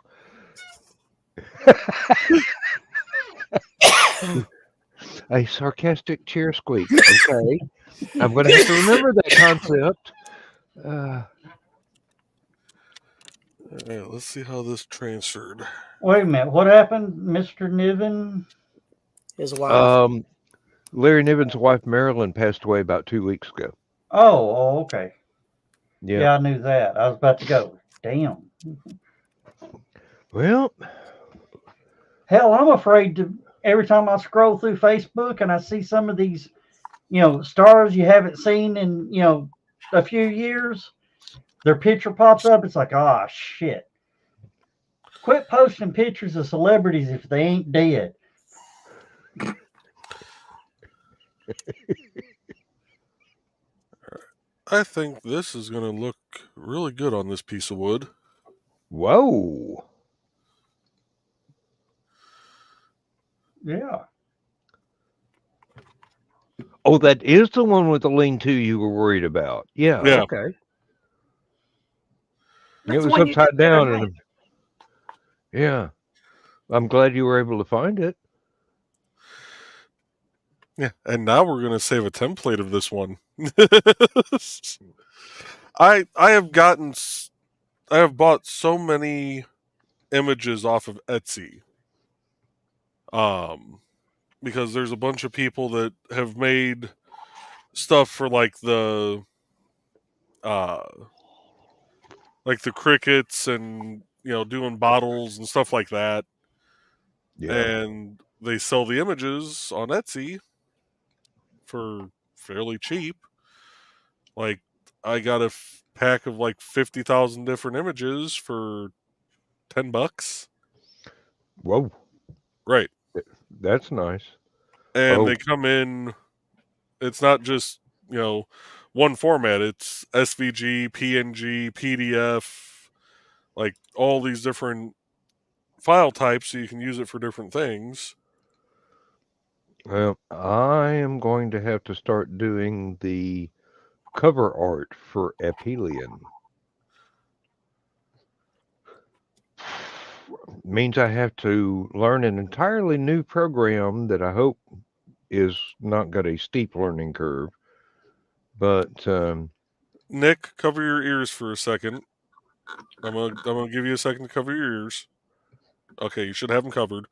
A sarcastic chair squeak. Okay. I'm going to have to remember that concept. Let's see how this transferred. Wait a minute. What happened, Mr. Niven? His wife. Larry Niven's wife, Marilyn, passed away about 2 weeks ago. Oh, okay. Yeah. Yeah, I knew that. I was about to go. Damn. Well, hell, I'm afraid to. Every time I scroll through Facebook and I see some of these, stars you haven't seen in, a few years, their picture pops up. It's like, oh, shit. Quit posting pictures of celebrities if they ain't dead. I think this is going to look really good on this piece of wood. Whoa. Yeah. Oh, that is the one with the lean-to you were worried about. Yeah. Okay. That's it was one you upside did the other down. night. Yeah. I'm glad you were able to find it. Yeah, and now we're going to save a template of this one. I have bought so many images off of Etsy. Because there's a bunch of people that have made stuff for like the crickets and doing bottles and stuff like that. Yeah. And they sell the images on Etsy for fairly cheap. Like, I got a pack of like 50,000 different images for $10. Whoa. Right. That's nice. And they come in, it's not just, one format. It's SVG, PNG, PDF, like all these different file types so you can use it for different things. Well, I am going to have to start doing the cover art for Aphelion. Means I have to learn an entirely new program that I hope is not got a steep learning curve. But Nick, cover your ears for a second. I'm gonna give you a second to cover your ears. Okay, you should have them covered.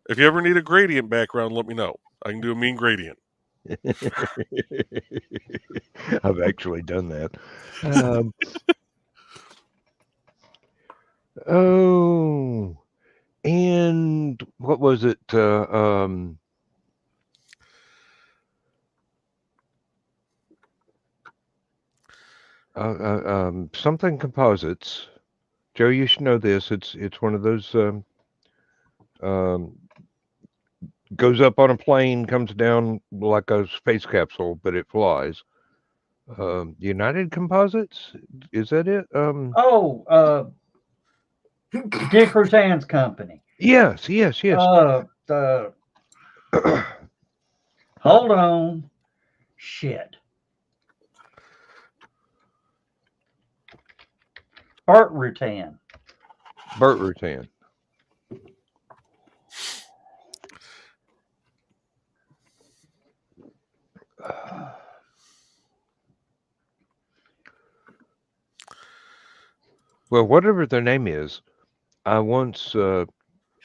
If you ever need a gradient background, let me know. I can do a mean gradient. I've actually done that. Oh, and what was it? Something composites. Joe, you should know this. It's one of those goes up on a plane, comes down like a space capsule, but it flies. United Composites, is that it? Dick Rutan's company. Yes. Hold on. Shit. Burt Rutan. Burt Rutan. Well, whatever their name is, I once, out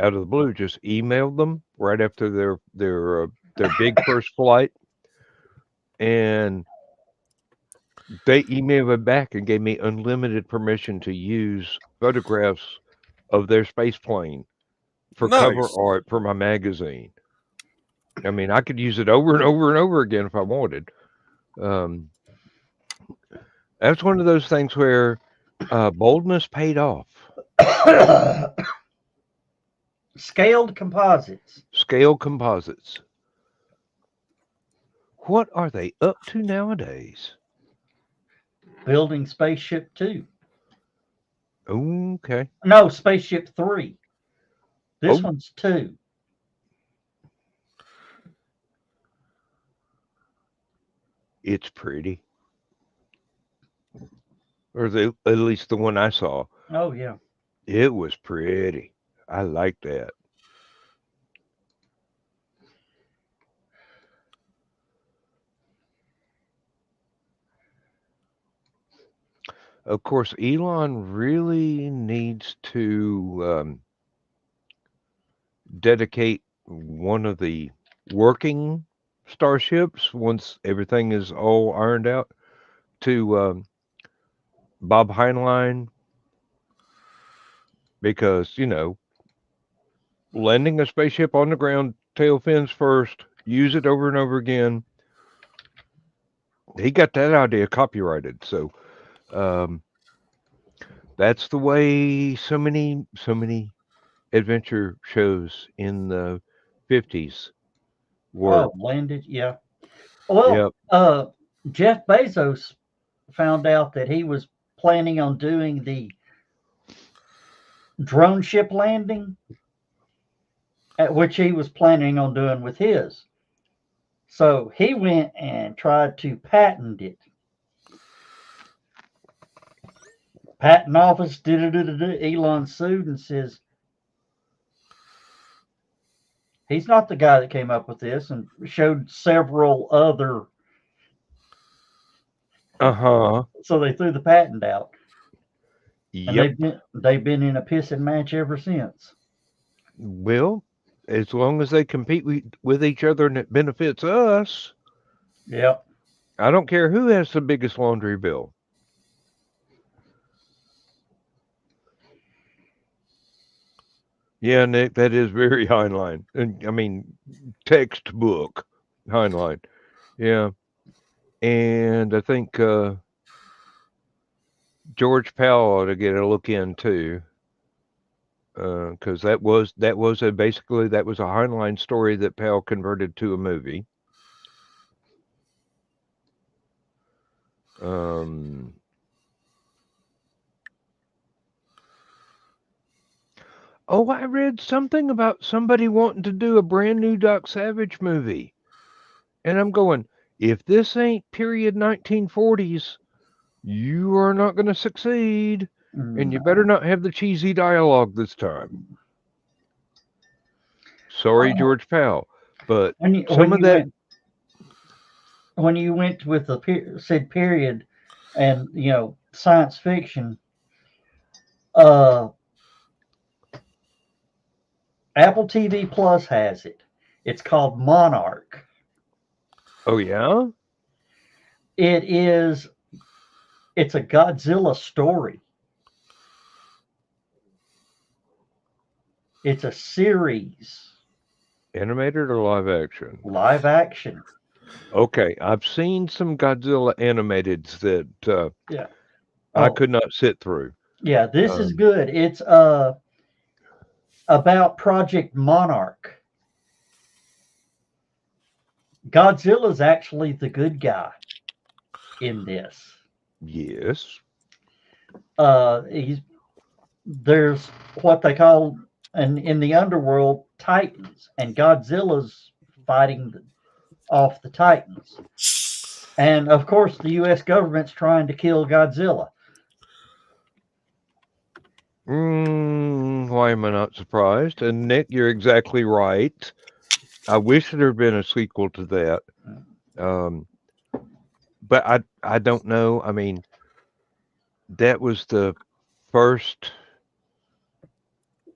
of the blue, just emailed them right after their big first flight, and they emailed me back and gave me unlimited permission to use photographs of their space plane for cover Nice. art for my magazine. I mean, I could use it over and over and over again if I wanted. That's one of those things where boldness paid off. Scaled composites. Scale composites. What are they up to nowadays? Building Spaceship 2. Okay. No, Spaceship 3. This Oh. one's 2. It's pretty. Or at least the one I saw. Oh, yeah. It was pretty. I like that. Of course, Elon really needs to dedicate one of the working starships, once everything is all ironed out, to Bob Heinlein, because, landing a spaceship on the ground, tail fins first, use it over and over again. He got that idea copyrighted, so that's the way so many adventure shows in the 50s were. Oh, landed, yeah. Well, Jeff Bezos found out that he was planning on doing the drone ship landing, at which he was planning on doing with his. So he went and tried to patent it. Patent office, Elon sued and says he's not the guy that came up with this, and showed several other. So they threw the patent out. Yep. And they've been in a pissing match ever since. Well, as long as they compete with each other and it benefits us. Yep. I don't care who has the biggest laundry bill. Yeah, Nick, that is very Heinlein. And I mean, textbook Heinlein. Yeah. And I think George Powell ought to get a look in too. Because that was basically a Heinlein story that Powell converted to a movie. Oh, I read something about somebody wanting to do a brand new Doc Savage movie. And I'm going, if this ain't period 1940s, you are not going to succeed. And you better not have the cheesy dialogue this time. Sorry, George Powell. But when you went with the said period and, science fiction, Apple TV Plus has it. It's called Monarch. Oh, yeah? It's a Godzilla story. It's a series. Animated or live action? Live action. Okay, I've seen some Godzilla animateds that I could not sit through. Yeah, this is good. It's about Project Monarch. Godzilla's actually the good guy in this. Yes. There's what they call in the underworld Titans, and Godzilla's fighting off the Titans. And of course, the U.S. government's trying to kill Godzilla. Why am I not surprised? And Nick, you're exactly right. I wish there had been a sequel to that. But I don't know. I mean, that was the first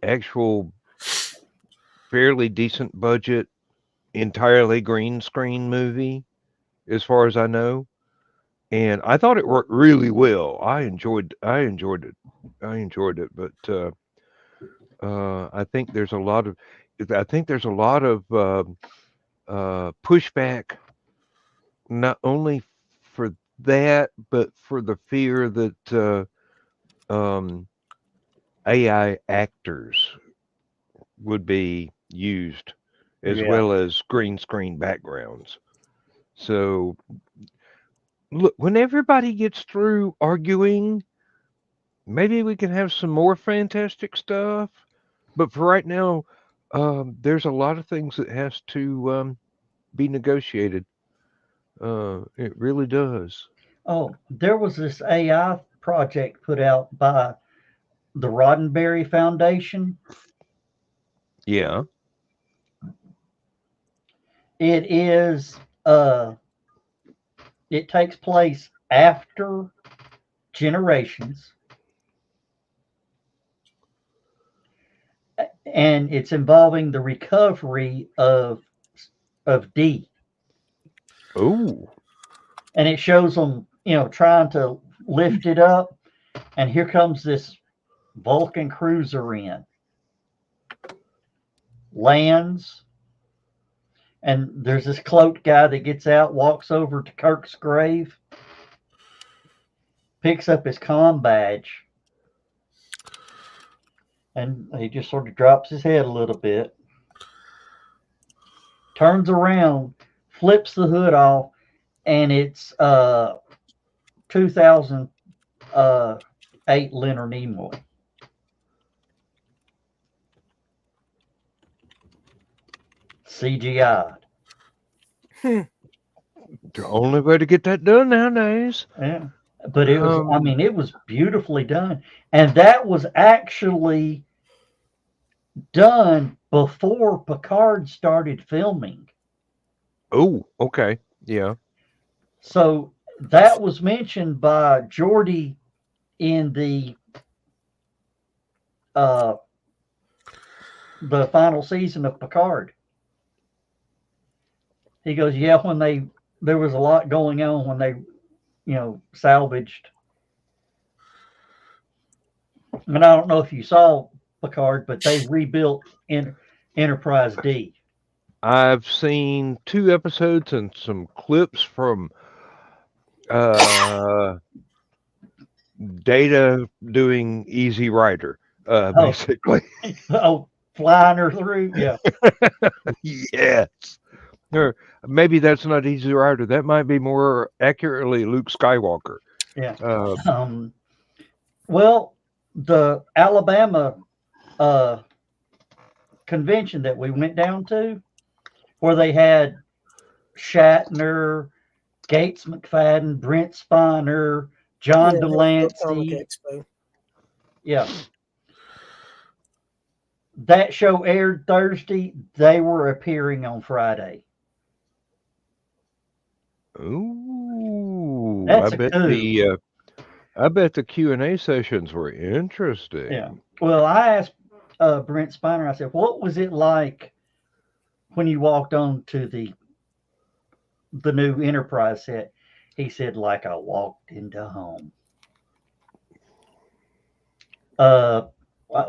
actual fairly decent budget, entirely green screen movie, as far as I know. And I thought it worked really well. I enjoyed it. But I think there's a lot of pushback, not only for that, but for the fear that AI actors would be used as Yeah. well as green screen backgrounds. So, look, when everybody gets through arguing, maybe we can have some more fantastic stuff. But for right now, there's a lot of things that has to be negotiated. It really does. Oh, there was this AI project put out by the Roddenberry Foundation. Yeah. It is it takes place after Generations, and it's involving the recovery of D. Oh. And it shows them, trying to lift it up, and here comes this Vulcan cruiser in, lands, and there's this cloaked guy that gets out, walks over to Kirk's grave, picks up his comm badge, and he just sort of drops his head a little bit, turns around, flips the hood off, and it's 2008 Leonard Nimoy. CGI. The only way to get that done nowadays. Yeah. But it was, it was beautifully done. And that was actually done before Picard started filming. Oh, okay. Yeah. So that was mentioned by Geordi in the final season of Picard. He goes, yeah, there was a lot going on when they, salvaged. And I don't know if you saw Picard, but they rebuilt Enterprise D. I've seen 2 episodes and some clips from Data doing Easy Rider, basically. Oh, flying her through, yeah. Yes. Or maybe that's not Easy Rider. That might be more accurately Luke Skywalker. Yeah. Well, the Alabama convention that we went down to, where they had Shatner, Gates McFadden, Brent Spiner, John Delancey. Yeah. That show aired Thursday. They were appearing on Friday. Ooh, That's I bet the Q&A sessions were interesting. Yeah. Well, I asked Brent Spiner, I said, what was it like when you walked on to the new Enterprise set? He said, like I walked into home.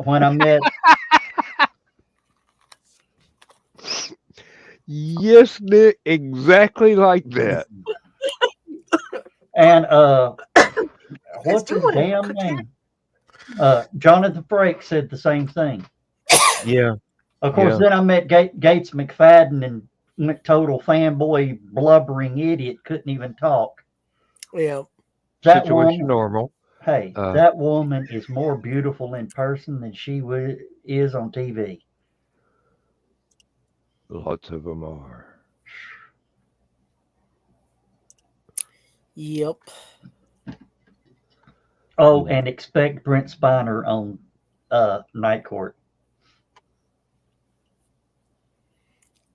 When I met Yes, Nick, exactly like that. and what's his damn name? Jonathan Frakes said the same thing. Yeah. Of course, then I met Gates McFadden and went total fanboy, blubbering idiot, couldn't even talk. Yeah. That Situation woman, normal. hey, that woman is more beautiful in person than she is on TV. Lots of them are. Yep. Oh, and expect Brent Spiner on Night Court.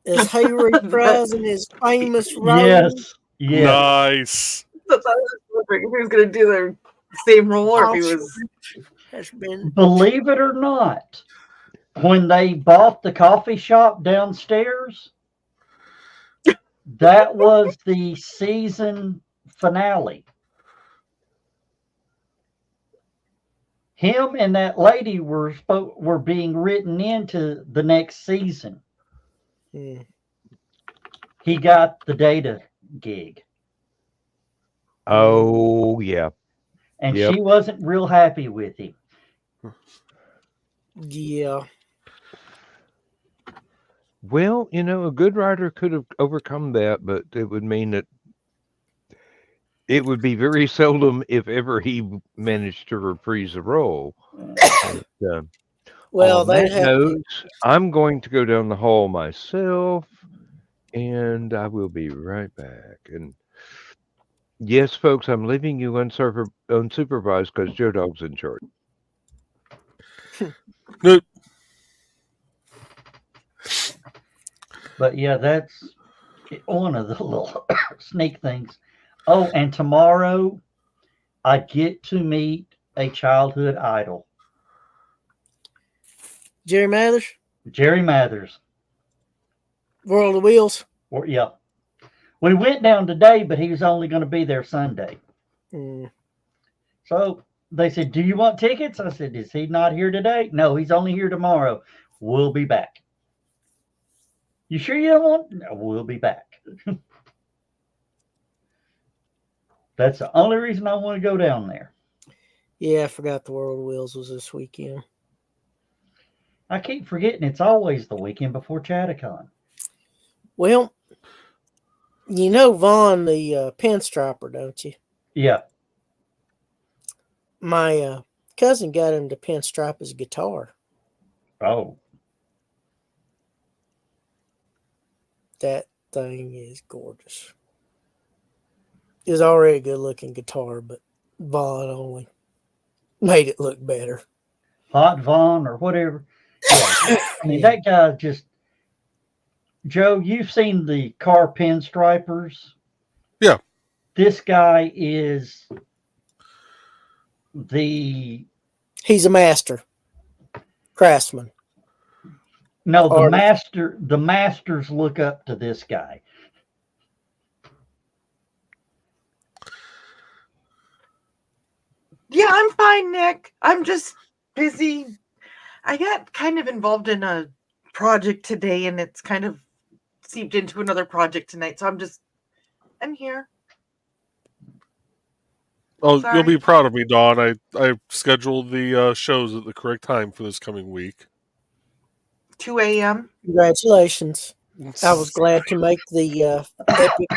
Is he reprising his famous role? Yes. Yes. Nice. I was wondering if he was going to do the same role or if he was. Has been. Believe it or not, when they bought the coffee shop downstairs, that was the season finale. him and that lady were being written into the next season. Hmm. He got the Data gig, Oh, yeah. and Yep. she wasn't real happy with him. Yeah. Well, a good writer could have overcome that, but it would mean that it would be very seldom, if ever, he managed to reprise a role. But, Well, on they'd that have note, I'm going to go down the hall myself, and I will be right back. And yes, folks, I'm leaving you unsupervised because Joe Dog's in charge. No, But yeah, that's one of the little sneak things. Oh, and tomorrow I get to meet a childhood idol, Jerry Mathers, Jerry Mathers. World of Wheels. Or yeah, we went down today, but he was only going to be there Sunday. Hmm. So they said, "Do you want tickets?" I said, "Is he not here today?" "No, he's only here tomorrow. We'll be back." "You sure you don't want?" "No, we'll be back." That's the only reason I want to go down there. Yeah, I forgot the World of Wheels was this weekend. I keep forgetting it's always the weekend before Chattacon. Well, you know Vaughn, the pinstriper, don't you? Yeah. My cousin got him to pinstripe his guitar. Oh, That thing is gorgeous. It was already a good-looking guitar, but Vaughn only made it look better. Hot Vaughn or whatever. Yeah. I mean, that guy just. Joe, you've seen the car pinstripers. Yeah. This guy is the. He's a master craftsman. No, the Artist. master. The masters look up to this guy. Yeah, I'm fine, Nick. I'm just busy. I got kind of involved in a project today, and it's kind of seeped into another project tonight. So I'm here. oh, Sorry. you'll be proud of me, Dawn. I scheduled the shows at the correct time for this coming week. 2 a.m. Congratulations. I was glad to make the epic.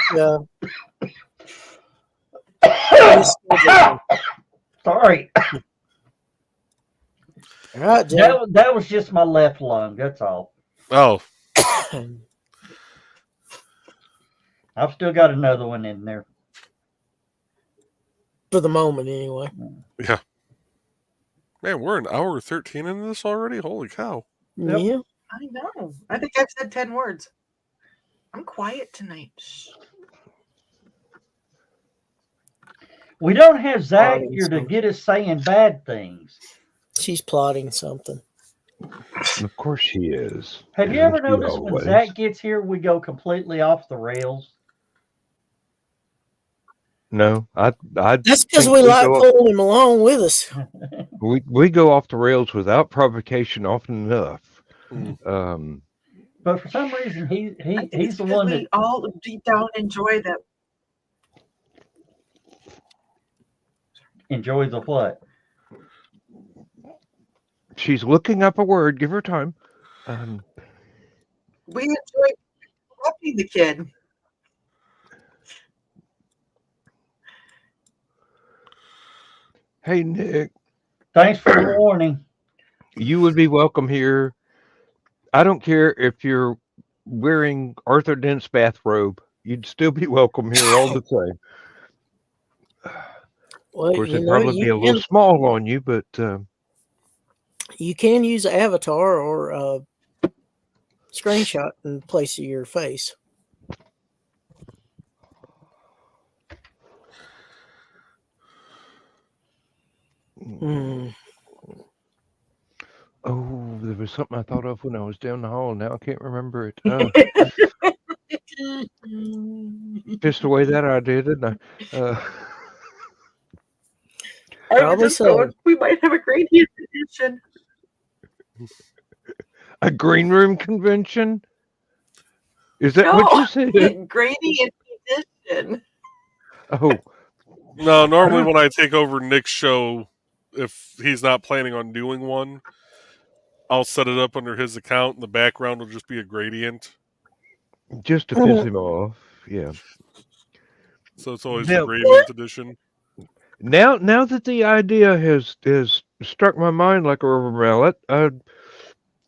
Sorry. All right, Joe. That was just my left lung. That's all. Oh, I've still got another one in there. For the moment, anyway. yeah. Man, we're an hour 13 into this already? Holy cow. Yep. Yeah. I know. I think I've said 10 words. I'm quiet tonight. Shh. We don't have Zach Plotting here to something. get us saying bad things. She's plotting something. Of course she is. Have you Isn't ever she noticed when always? Zach gets here, we go completely off the rails? No, I That's because think we like go, pulling him along with us. we go off the rails without provocation often enough. Mm. But for some reason, I think he's it's the because one we that. all deep down enjoy that. Enjoys the what? She's looking up a word. Give her time. We enjoy helping the kid. Hey, Nick, Thanks for the warning. you would be welcome here. I don't care if you're wearing Arthur Dent's bathrobe. You'd still be welcome here all the same. Well, Of course, you it'd know, probably be a little small on you, but you can use avatar or screenshot in place of your face. Hmm. oh, there was something I thought of when I was down the hall. Now I can't remember it. Just the way that I did, didn't I? I was Probably just so. going, we might have a gradient edition. A green room convention? Is that what you said? Gradient edition. Oh, No, normally when I take over Nick's show, if he's not planning on doing one, I'll set it up under his account, and the background will just be a gradient. just to piss him off. Yeah. So it's always Now- the gradient edition. Now that the idea has struck my mind like a rubber mallet,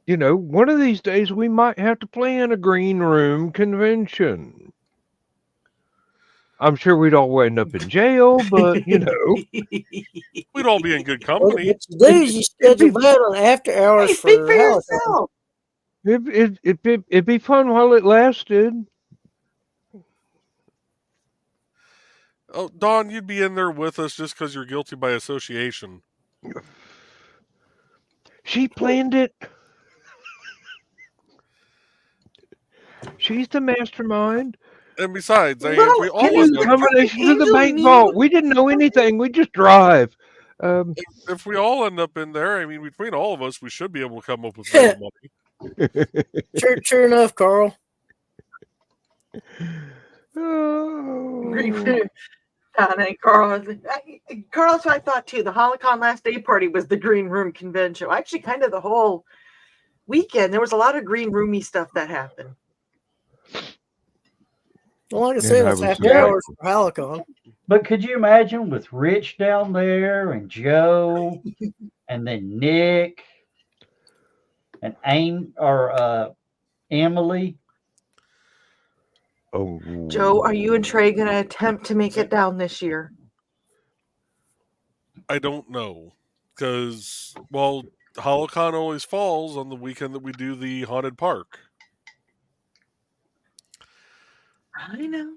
one of these days we might have to plan a green room convention. I'm sure we'd all end up in jail, but We'd all be in good Well, company. what you do is you schedule that on after hours Hey, for speak for HallowCon. yourself. it'd be fun while it lasted. Oh, Dawn, you'd be in there with us just because you're guilty by association. She planned it. She's the mastermind. And besides, I mean, No, if we all it end is up, Combination to the Angel bank knew- vault. We didn't know anything. We just drive. if we all end up in there, I mean, between all of us, we should be able to come up with real money. True enough, Carl. Oh. Donna and Carl. Carl's what I thought too. The HallowCon last day party was the green room convention. Actually, kind of the whole weekend. There was a lot of green roomy stuff that happened. Well, like I And said, I it's was after there. hours for HallowCon. But could you imagine with Rich down there and Joe and then Nick and Emily? Oh. Joe, are you and Trey going to attempt to make it down this year? I don't know. Because, well, HallowCon always falls on the weekend that we do the haunted park. I know.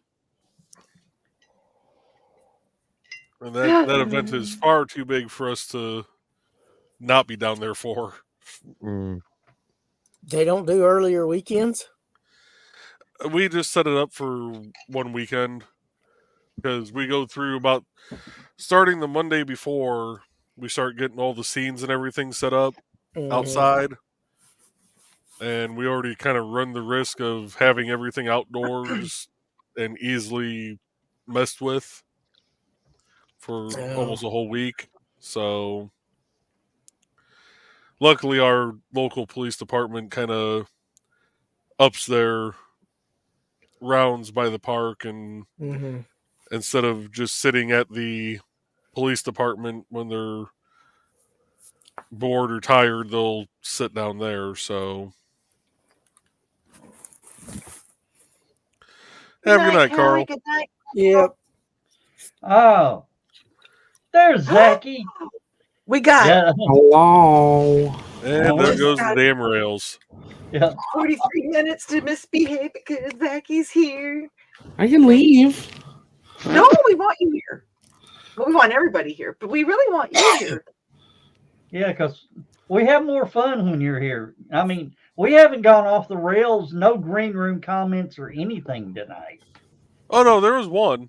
And that event is far too big for us to not be down there for. Mm. They don't do earlier weekends. We just set it up for one weekend because we go through about starting the Monday before we start getting all the scenes and everything set up outside. And we already kind of run the risk of having everything outdoors and easily messed with for almost a whole week. So luckily our local police department kind of ups their rounds by the park, and instead of just sitting at the police department when they're bored or tired, they'll sit down there. So have a good night, Carl. Good night. Yep. Oh, there's Zachy. We got Yeah, Hello. And there goes the damn rails. yeah. 43 minutes to misbehave because Zacky's here. I can leave. No, we want you here. Well, we want everybody here, but we really want you here. Yeah, because we have more fun when you're here. I mean, we haven't gone off the rails, no green room comments or anything tonight. Oh no, there was one.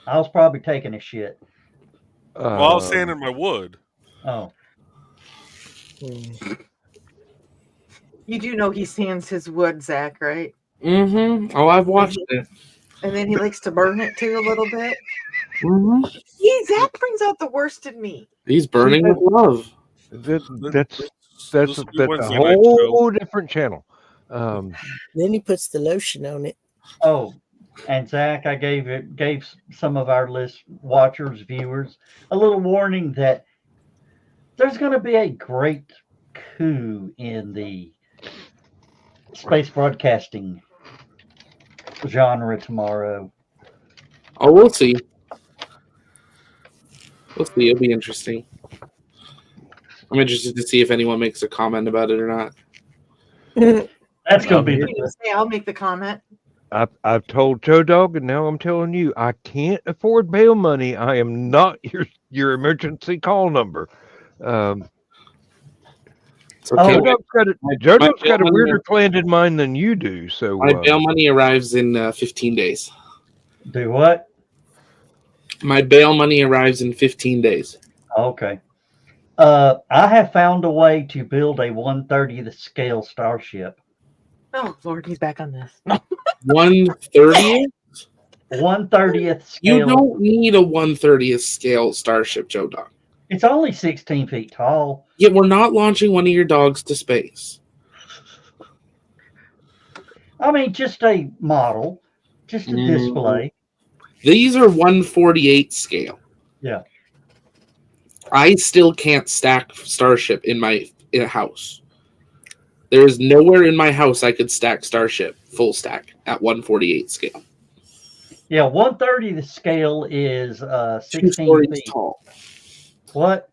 I was probably taking a shit. Well, I was standing in my wood. Oh, You do know he sands his wood, Zach, right? Mm-hmm. Oh, I've watched it. And then he likes to burn it too a little bit. Mm-hmm. Zach brings out the worst in me. He's burning with love. That's This a Wednesday night whole different channel. Then he puts the lotion on it. oh, and Zach, I gave some of our watchers, viewers, a little warning that there's going to be a great coup in the space broadcasting genre tomorrow. Oh, we'll see. We'll see. It'll be interesting. I'm interested to see if anyone makes a comment about it or not. That's going to be You're gonna say, I'll make the comment. I've told Joe Dog, and now I'm telling you, I can't afford bail money. I am not your emergency call number. It's okay. Joe Dog's got a bail weirder money- plan in mind than you do. So My bail money arrives in 15 days. Do what? My bail money arrives in 15 days. Okay. I have found a way to build a 1/30th scale starship. Oh Lord, he's back on this. 1/30th? 1/30th You scale. don't need a 1/30th scale starship, Joe Dog. It's only 16 feet tall. Yet we're not launching one of your dogs to space. I mean, just a model, just a display. These are 1/48 scale. Yeah. I still can't stack starship in a house. There is nowhere in my house I could stack starship full stack at 1/48 scale. Yeah, 1/30th scale is 2 16 stories feet. tall. What?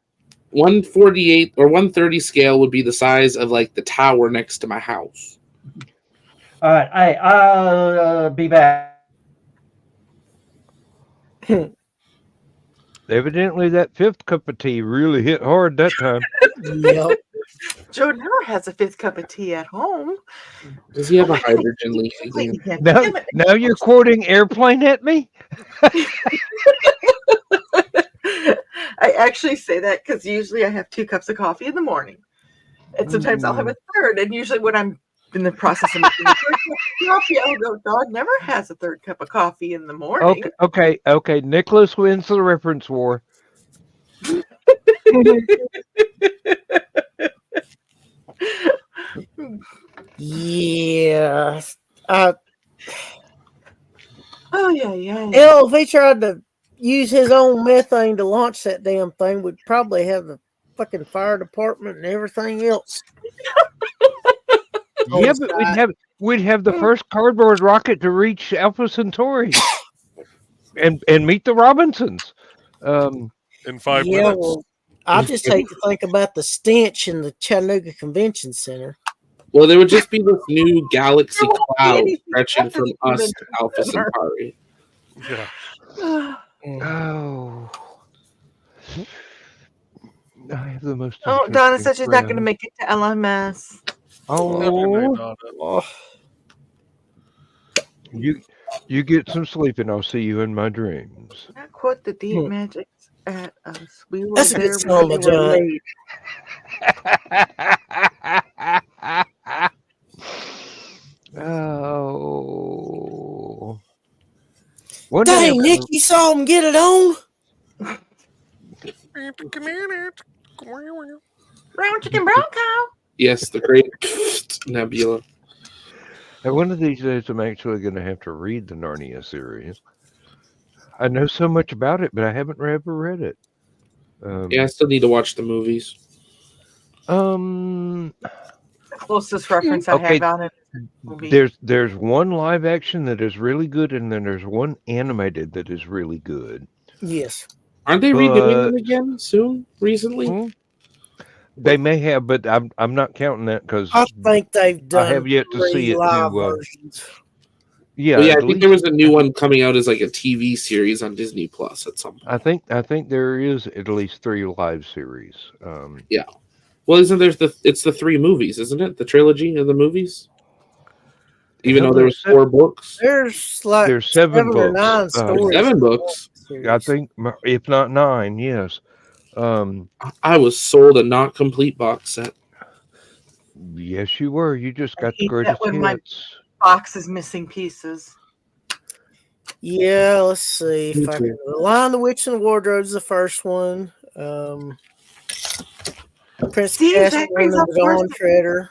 1/48 or 1/30 scale would be the size of like the tower next to my house. All right. Hey, I'll be back. Evidently, that fifth cup of tea really hit hard that time. Yep. Joe never has a fifth cup of tea at home. Does he have a hydrogen leak again? Now you're quoting Airplane at me? I actually say that because usually I have 2 cups of coffee in the morning. And sometimes I'll have a third. And usually when I'm in the process of making the third cup of coffee, I'll go, Dog never has a third cup of coffee in the morning. Okay. Nicholas wins the reference war. Yeah. Oh, yeah. Hell, if he tried to use his own methane to launch that damn thing, we'd probably have the fucking fire department and everything else. Yeah, but we'd have the first cardboard rocket to reach Alpha Centauri and meet the Robinsons. In 5 Yeah, minutes. well, I just hate to think about the stench in the Chattanooga Convention Center. Well, there would just be this new galaxy There won't be cloud anything stretching left from of the us to Convention Alpha Center. Centauri. Yeah. Oh. I have the most. Oh, Donna interesting said she's not going to friend. make it to LMS. Oh, you get some sleep, and I'll see you in my dreams. Not quote the deep magic at us. We were That's a there good song, when they were John. late. Oh. One day Dang, I'm Nick, gonna- you saw him get it on? Brown chicken, brown cow. Yes, the great Nebula. And one of these days, I'm actually going to have to read the Narnia series. I know so much about it, but I haven't ever read it. Yeah, I still need to watch the movies. The closest reference I have on it is the movie. There's one live action that is really good, and then there's one animated that is really good. Yes. Aren't they redoing them again soon? Recently? They may have, but I'm not counting that because I think they've done I have yet to see it. live versions. Yeah, Well, yeah, at I think least- there was a new one coming out as like a TV series on Disney Plus at some point. I think there is at least 3 live series. Yeah. Well, isn't there it's the 3 movies, isn't it? The trilogy of the movies? Even though there was 4 books. There's 7 or books. 9 stories. 7 books. I think, if not 9, yes. I was sold a not complete box set. Yes, you were. You just got the hate that greatest when my hits. box is missing pieces. Yeah, let's see. Me If I too. can, The Lion, the Witch, and the Wardrobe is the first one. Prince See, Caspian that brings and up the Dawn worse- Treader.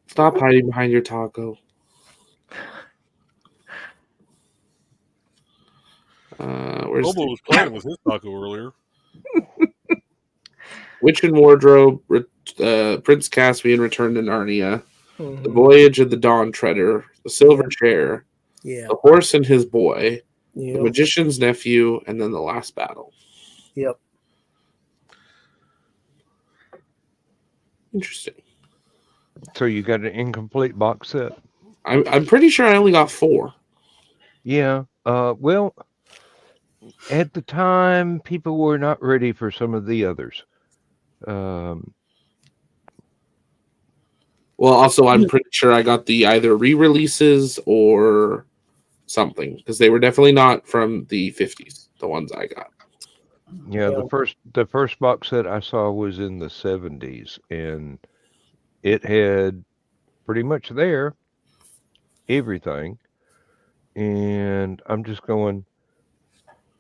Stop hiding behind your taco. Where's Bobo was playing with his taco earlier. Witch and Wardrobe, Prince Caspian Returned to Narnia, Mhm. The Voyage of the Dawn Treader, The Silver Chair, Yeah. The Horse and His Boy, The Yep. Magician's Nephew, and then The Last Battle. Yep. Interesting. So you got an incomplete box set? I'm pretty sure I only got 4. Yeah. Well, at the time, people were not ready for some of the others. Well, also, I'm pretty sure I got the either re-releases or something because they were definitely not from the 50s. The ones I got. Yeah, the first box set I saw was in the 70s, and it had pretty much there everything. And I'm just going,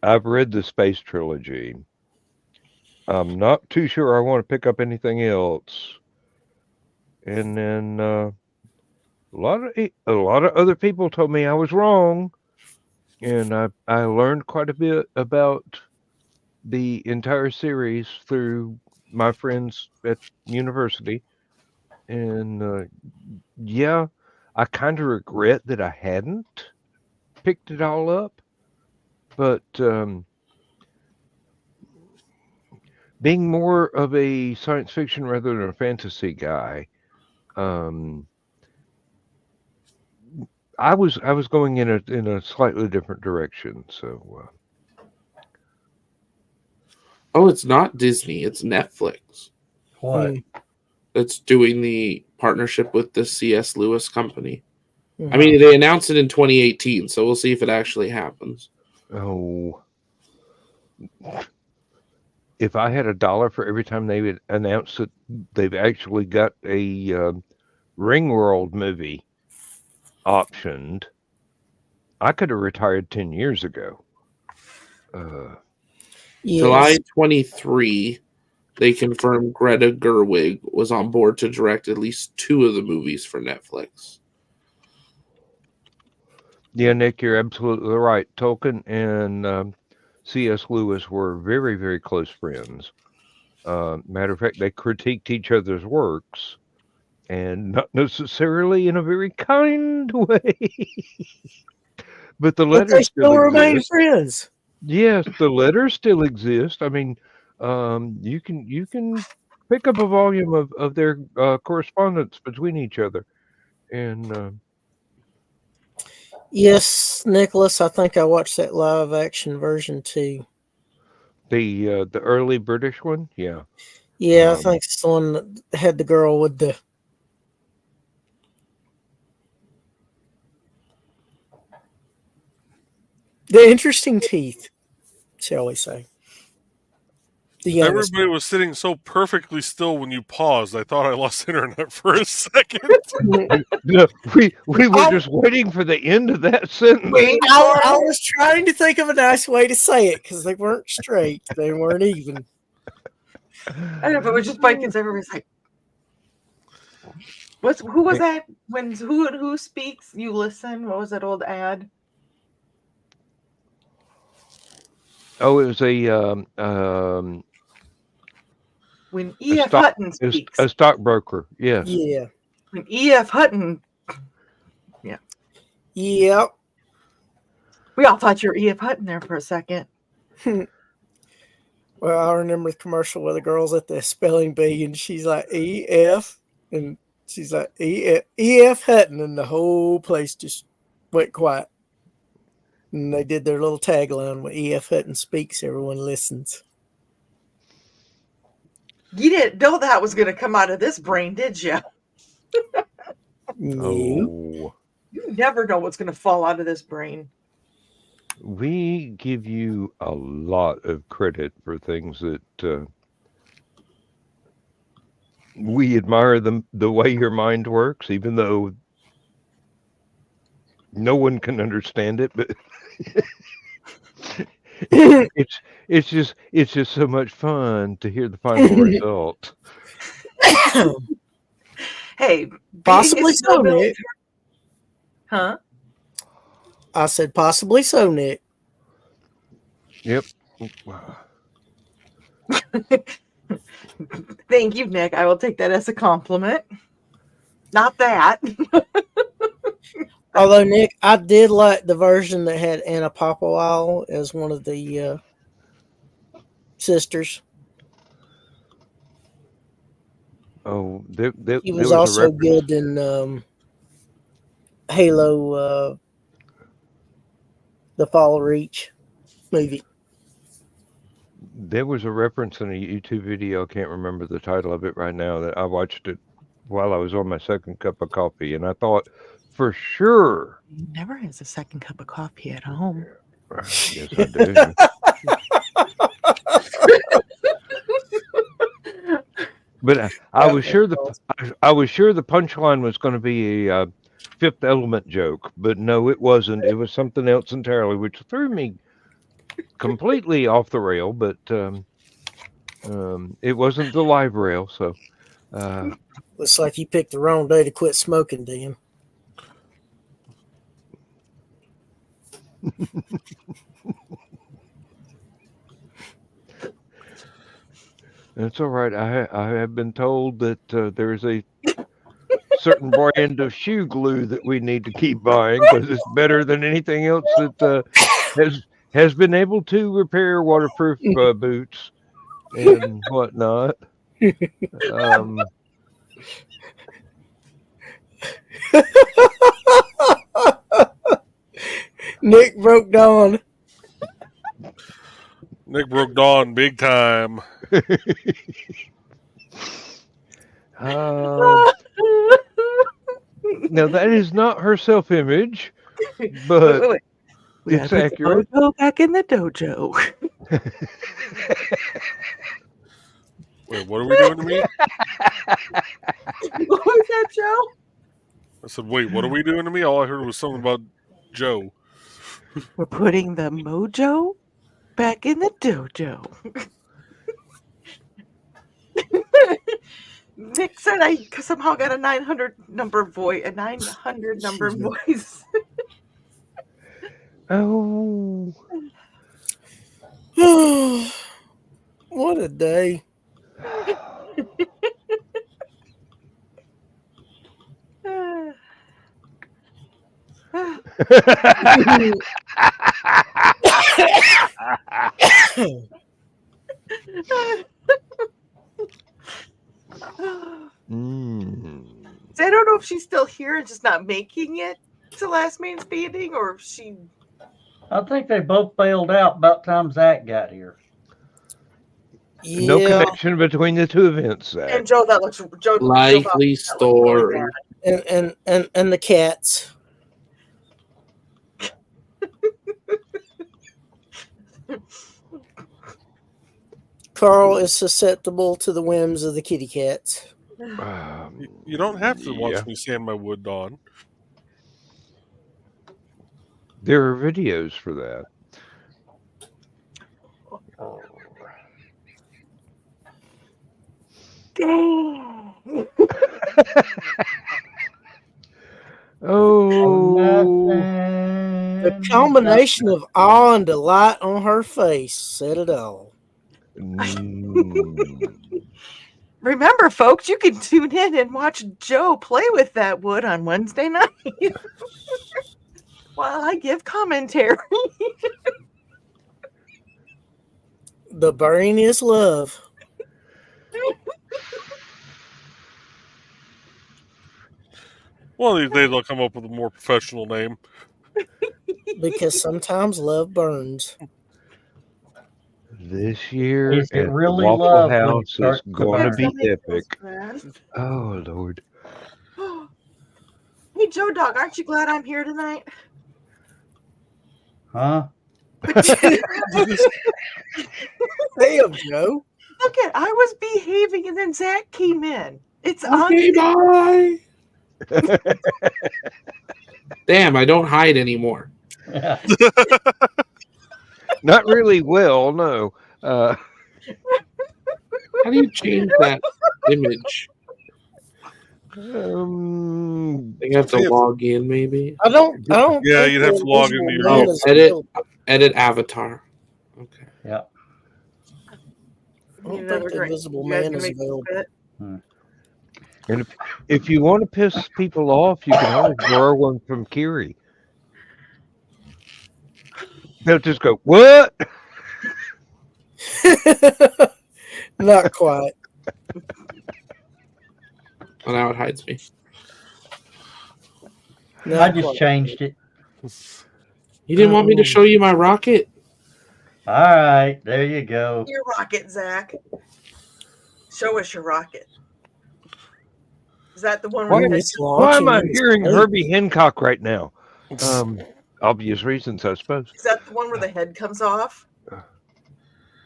I've read the Space Trilogy. I'm not too sure I want to pick up anything else. And then a lot of other people told me I was wrong, and I learned quite a bit about the entire series through my friends at university. And yeah, I kind of regret that I hadn't picked it all up, but being more of a science fiction rather than a fantasy guy, I was going in a slightly different direction. So Oh, it's not Disney. It's Netflix. What? That's doing the partnership with the C.S. Lewis company. Mhm. I mean, they announced it in 2018, so we'll see if it actually happens. oh, if I had $1 for every time they would announce that they've actually got a Ringworld movie optioned, I could have retired 10 years ago. Yes. July 23, they confirmed Greta Gerwig was on board to direct at least 2 of the movies for Netflix. Yeah, Nick, you're absolutely right. Tolkien and C.S. Lewis were very, very close friends. Matter of fact, they critiqued each other's works, and not necessarily in a very kind way. But the But letters they still remain exist. friends. Yes, the letters still exist. I mean, you can pick up a volume of their correspondence between each other, and Yes, Nicholas, I think I watched that live action version too. the early British one, yeah. Yeah, I think it's the one that had the girl with the interesting teeth, shall we say. The youngest. Everybody was sitting so perfectly still when you paused. I thought I lost internet for a second. No, we were just waiting for the end of that sentence. Wait, I was trying to think of a nice way to say it because they weren't straight. They weren't even. I don't know if it was just by because everybody's like, who was that? When who speaks, you listen. What was that old ad? Oh, it was When E.F. Hutton speaks. a stockbroker. Yes. Yeah. When E.F. Hutton. Yeah. Yep. We all thought you were E.F. Hutton there for a second. Well, I remember the commercial where the girl's at the spelling bee and she's like E.F. and she's like E.F. Hutton, and the whole place just went quiet. And they did their little tagline: when E.F. Hutton speaks, everyone listens. You didn't know that was going to come out of this brain, did you? No. Oh, You never know what's going to fall out of this brain. we give you a lot of credit for things that we admire the way your mind works, even though no one can understand it. But it's just so much fun to hear the final result. Hey, being Possibly a so, snowball- Nick. Huh? I said possibly so, Nick. Yep. Thank you, Nick. I will take that as a compliment. Not that. Although, Nick, I did like the version that had Anna Popplewell as one of the sisters. Oh, He there was was a also reference. good in Halo, the Fall of Reach movie. There was a reference in a YouTube video. I can't remember the title of it right now. That I watched it while I was on my second cup of coffee, and I thought for sure. He never has a second cup of coffee at home. Yes, I do. But I was sure the punchline was going to be a Fifth Element joke, but no, it wasn't. It was something else entirely, which threw me completely off the rail. But it wasn't the live rail, so. Looks like you picked the wrong day to quit smoking, Dan. That's all right. I have been told that there's a certain brand of shoe glue that we need to keep buying because it's better than anything else that has been able to repair waterproof boots and whatnot. Nick broke down. Nick broke dawn big time. Now that is not her self-image, but Wait. We it's gotta put the accurate. mojo back in the dojo. Wait, what are we doing to me? What was that, Joe? I said, wait, what are we doing to me? All I heard was something about Joe. We're putting the mojo back in the dojo. Nick said I somehow got a 900 number voice. Oh, What a day. I don't know if she's still here and just not making it to Last Man Standing, or if she. I think they both bailed out about the time Zach got here. No Yeah, connection between the two events, Zach. And Joe, that looks Joe. Likely story. and the cats. Carl is susceptible to the whims of the kitty cats. You don't have to watch Yeah. me sand my wood, Dawn. There are videos for that. Oh, The combination of awe and delight on her face said it all. Remember, folks, you can tune in and watch Joe play with that wood on Wednesday night while I give commentary. The burning is love. One of these days I'll come up with a more professional name. Because sometimes love burns. this year Is it at really Waffle love when it House is starts to going to burn? be epic. Oh Lord. Hey, Joe Dog, aren't you glad I'm here tonight? Huh? Damn, Joe. Look at, I was behaving and then Zach came in. It's Okay, bye. Damn, I don't hide anymore. Not really well, no. How do you change that image? I think I have to log in, maybe. I don't. Yeah, think you'd have the to log Invisible into your Man own. is Edit. available. Edit avatar. Okay. Yeah. I don't think the Invisible Man is available. And if you want to piss people off, you can always borrow one from Kiri. They'll just go, "What?" Not quite. Oh, now it hides me. Not I just quite. changed it. You didn't want me to show you my rocket? All right, there you go. Your rocket, Zach. Show us your rocket. Is that the one Why, where When the it's why am I launching in hearing space. Herbie Hancock right now? Obvious reasons, I suppose. is that the one where the head comes off?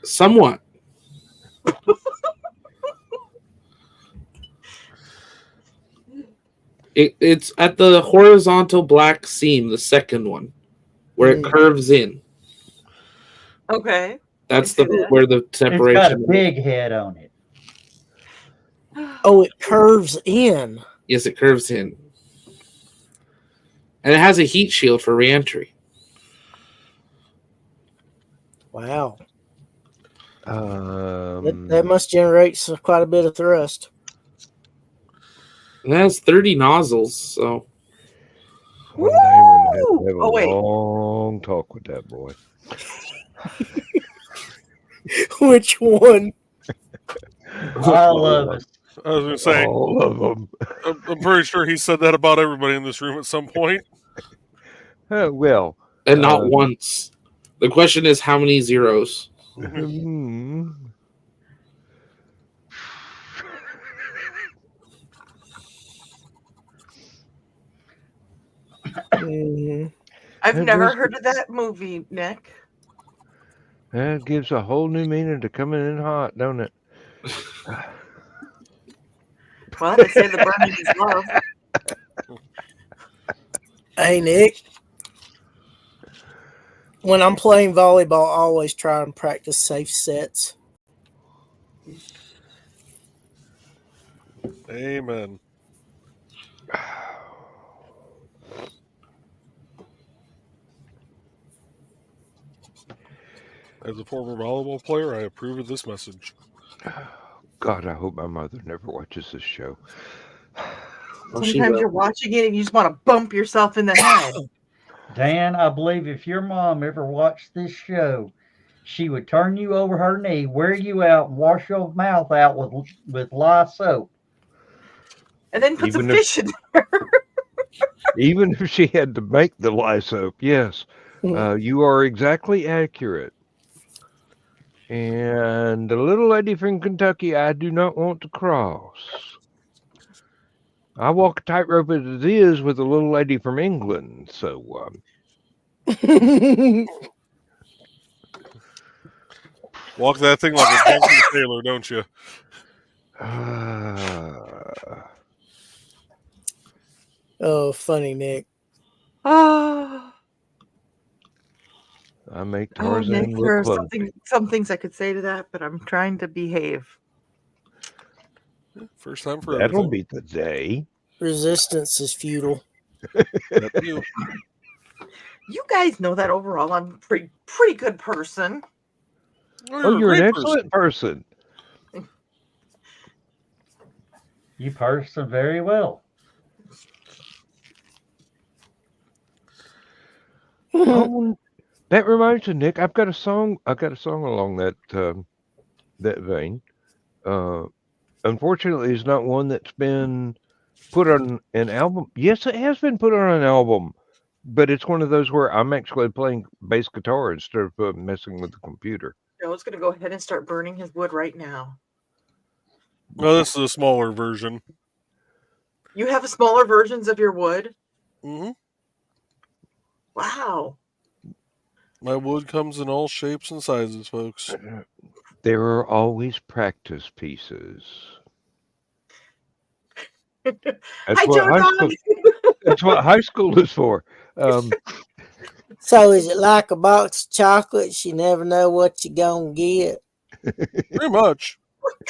Somewhat. It's at the horizontal black seam, the second one, where it curves in. Okay. That's I see that. where the It's got a separation. big head on it. Oh, it curves in. Yes, it curves in, and it has a heat shield for reentry. Wow. Um, That must generate quite a bit of thrust. And it has 30 nozzles, so one day I'm gonna have to have a Oh, wait. long talk with that boy. Which one? All of us. I was going to say, All of them. I'm pretty sure he said that about everybody in this room at some point. Well, and not once. The question is how many zeros? hmm. Mhm. I've That never does- heard of that movie, Nick. That gives a whole new meaning to coming in hot, don't it? Well, they say the burning is love. Hey, Nick. When I'm playing volleyball, I always try and practice safe sets. Amen. As a former volleyball player, I approve of this message. God, I hope my mother never watches this show. Well, she Sometimes will. you're watching it and you just want to bump yourself in the head. Dan, I believe if your mom ever watched this show, she would turn you over her knee, wear you out, and wash your mouth out with lye soap. And then put some Even if- fish in there. Even if she had to make the lye soap, yes, you are exactly accurate. And the little lady from Kentucky, I do not want to cross. I walk a tightrope as it is with a little lady from England, so Walk that thing like a drunken sailor, don't you? Oh, funny, Nick. Oh, I make oh, Tarzan Nick, look there are clumsy. some things I could say to that, but I'm trying to behave. First time for That'll everything. be the day. Resistance is futile. That too. You guys know that overall I'm a pretty good person. Oh, you're a an great excellent person. You person very well. Oh, that reminds me, Nick. I've got a song. Along that that vein. Unfortunately, it's not one that's been put on an album. Yes, it has been put on an album, but it's one of those where I'm actually playing bass guitar instead of messing with the computer. Joe's going to go ahead and start burning his wood right now. No, this is a smaller version. You have smaller versions of your wood? Mm-hmm. Wow. My wood comes in all shapes and sizes, folks. There are always practice pieces. That's Hi, what Joe high Don. school. That's what high school is for. So is it like a box of chocolates? You never know what you're going to get. Pretty much.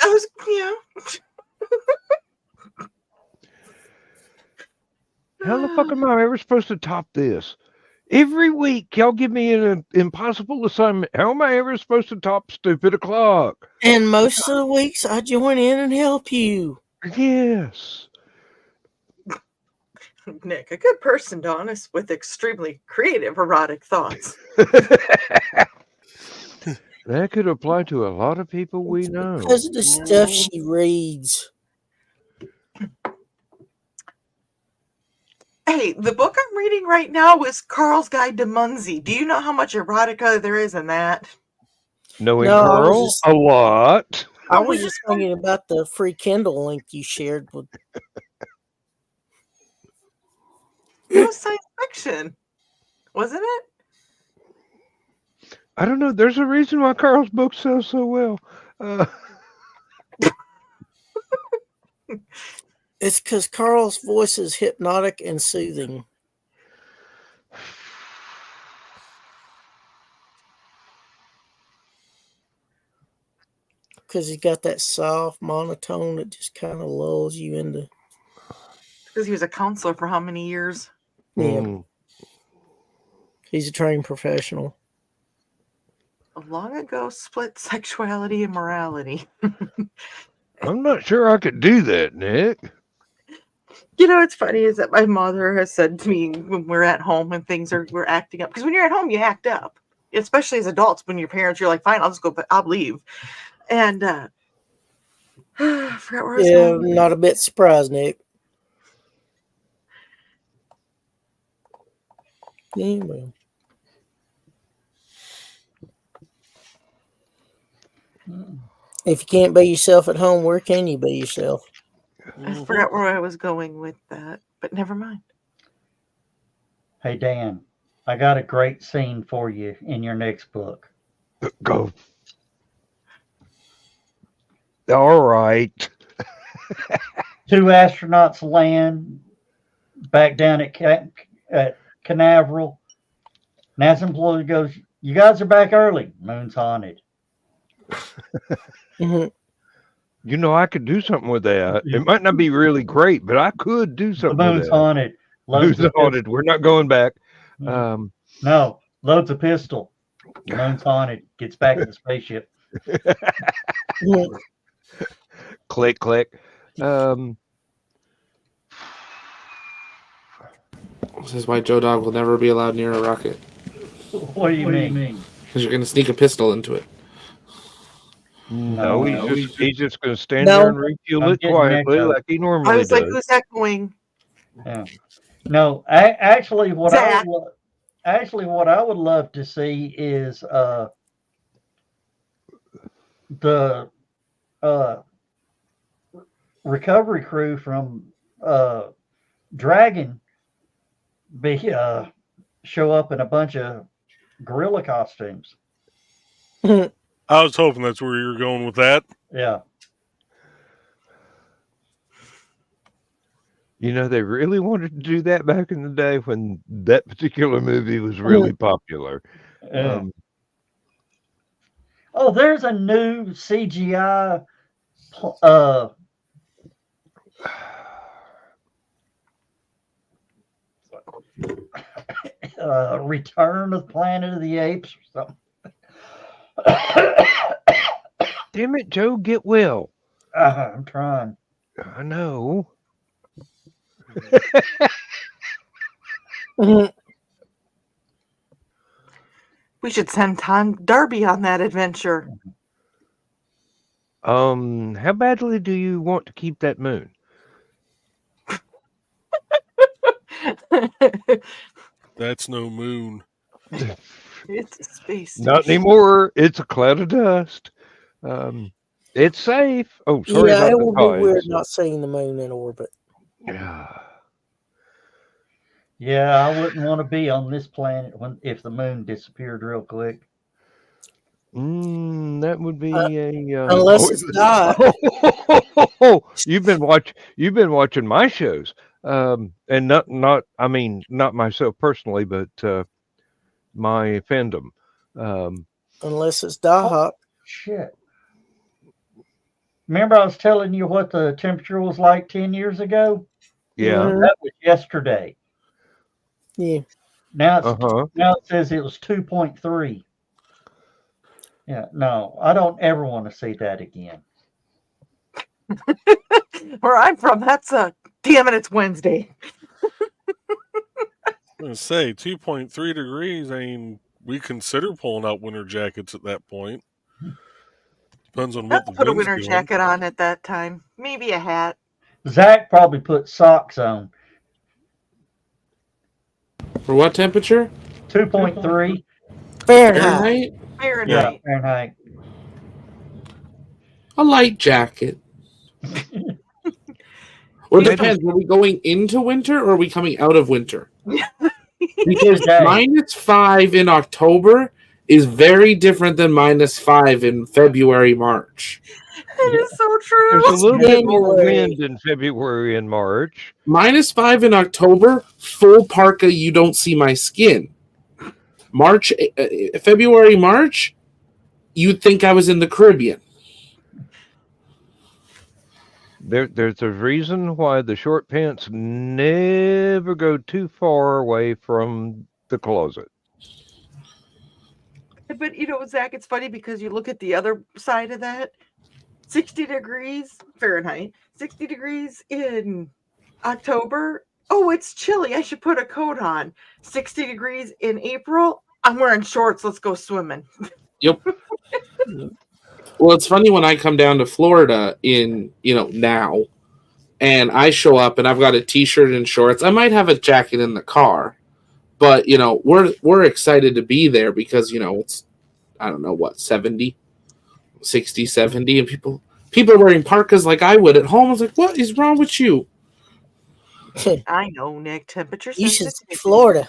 I was, yeah. How the fuck am I ever supposed to top this? Every week, y'all give me an impossible assignment. How am I ever supposed to top stupid o'clock? And most of the weeks, I join in and help you. Yes. Nick, a good person, Donis, with extremely creative erotic thoughts. That could apply to a lot of people we know. Because of the stuff she reads. Hey, the book I'm reading right now is Carl's Guide to Munsey. Do you know how much erotica there is in that? Knowing No, I Carl, was just- a lot. I was just thinking about the free Kindle link you shared with It was science fiction, wasn't it? I don't know. There's a reason why Carl's books sell so well. It's because Carl's voice is hypnotic and soothing. Because he's got that soft monotone that just kind of lulls you into. Because he was a counselor for how many years? Yeah. He's a trained professional. Long ago, split sexuality and morality. I'm not sure I could do that, Nick. You know what's funny is that my mother has said to me when we're at home and we're acting up. Because when you're at home, you act up. Especially as adults, when your parents, you're like, fine, I'll just go, but I'll leave. And I forgot where I was going. Not a bit surprised, Nick. Anyway. If you can't be yourself at home, where can you be yourself? I forgot where I was going with that, but never mind. Hey, Dan, I got a great scene for you in your next book. Go. All right. 2 astronauts land back down at Canaveral. NASA employee goes, "You guys are back early. Moon's haunted." Mm-hmm. You know, I could do something with that. It might not be really great, but I could do The something moon's with that. haunted. Moon's haunted. We're not going back. No, loads a pistol. The moon's haunted. Gets back in the spaceship. Click, click. This is why Joe Dog will never be allowed near a rocket. What do you mean? Because you're going to sneak a pistol into it. No, he's just going to stand there and refuel it quietly like he normally does. I was like, who's echoing? Yeah. No, actually, what I would love to see is the recovery crew from Dragon show up in a bunch of gorilla costumes. I was hoping that's where you were going with that. Yeah. You know, they really wanted to do that back in the day when that particular movie was really popular. Oh, there's a new CGI Return of the Planet of the Apes or something. Damn it, Joe, get well. I'm trying. I know. We should send Tom Darby on that adventure. How badly do you want to keep that moon? That's no moon. It's a space station. Not anymore. It's a cloud of dust. It's safe. Oh, sorry about it the will pause. be weird not seeing the moon in orbit. Yeah, I wouldn't want to be on this planet if the moon disappeared real quick. That would be unless it's died. You've been watching my shows, and not myself personally, but my fandom. Unless it's die. Shit. Remember I was telling you what the temperature was like 10 years ago? Yeah. That was yesterday. Yeah. Now it says it was 2.3. Yeah, no, I don't ever want to see that again. Where I'm from, that's damn it, it's Wednesday. I was going to say 2.3 degrees. I mean, we consider pulling out winter jackets at that point. Depends on what the Put a wind's winter doing. jacket on at that time. Maybe a hat. Zach probably put socks on. For what temperature? 2.3. Fahrenheit. Yeah, Fahrenheit. A light jacket. Well, it depends. Are we going into winter or are we coming out of winter? Because Today. -5 in October is very different than -5 in February, March. It is so true. There's a little bit more January. wind in February and March. -5 in October, full parka, you don't see my skin. February, March, you'd think I was in the Caribbean. There's a reason why the short pants never go too far away from the closet. But you know, Zach, it's funny because you look at the other side of that. 60 degrees Fahrenheit, 60 degrees in October. Oh, it's chilly. I should put a coat on. 60 degrees in April. I'm wearing shorts. Let's go swimming. Yep. Well, it's funny when I come down to Florida now, and I show up and I've got a t-shirt and shorts. I might have a jacket in the car, but we're excited to be there because it's, I don't know what, 70, 60, 70, and people are wearing parkas like I would at home. I was like, what is wrong with you? I know, Nick. Temperature You should sensitivity. Florida.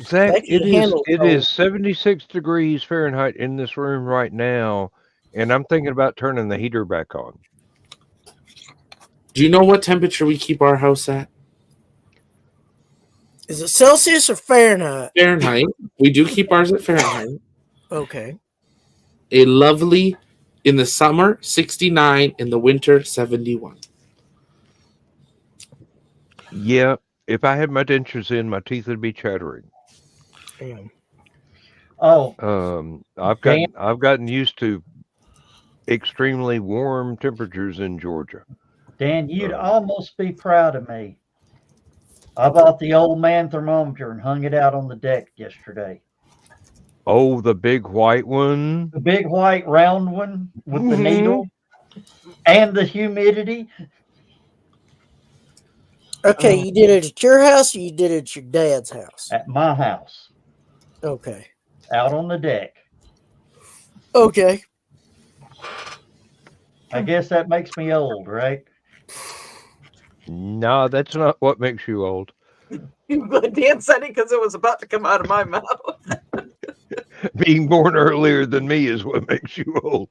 Zach, That can handle it cold. is 76 degrees Fahrenheit in this room right now, and I'm thinking about turning the heater back on. Do you know what temperature we keep our house at? Is it Celsius or Fahrenheit? Fahrenheit. We do keep ours at Fahrenheit. Okay. A lovely, in the summer, 69, in the winter, 71. Yeah, if I had my dentures in, my teeth would be chattering. Damn. Oh, I've gotten used to extremely warm temperatures in Georgia. Dan, you'd almost be proud of me. I bought the old man thermometer and hung it out on the deck yesterday. Oh, the big white one. The big white round one with the Mhm. needle and the humidity. Okay, you did it at your house or you did it at your dad's house? At my house, Okay. out on the deck. Okay. I guess that makes me old, right? No, that's not what makes you old. Dan said it because it was about to come out of my mouth. Being born earlier than me is what makes you old.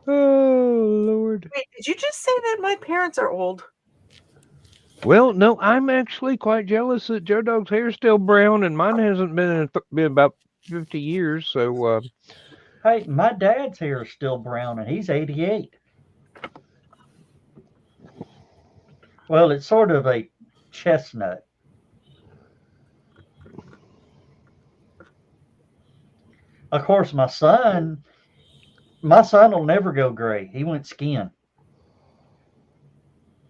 Oh, Lord. Wait, did you just say that my parents are old? Well, no, I'm actually quite jealous that Joe Dog's hair's still brown and mine hasn't been about 50 years. So, Hey, my dad's hair is still brown and he's 88. Well, it's sort of a chestnut. Of course, my son will never go gray. He went skin.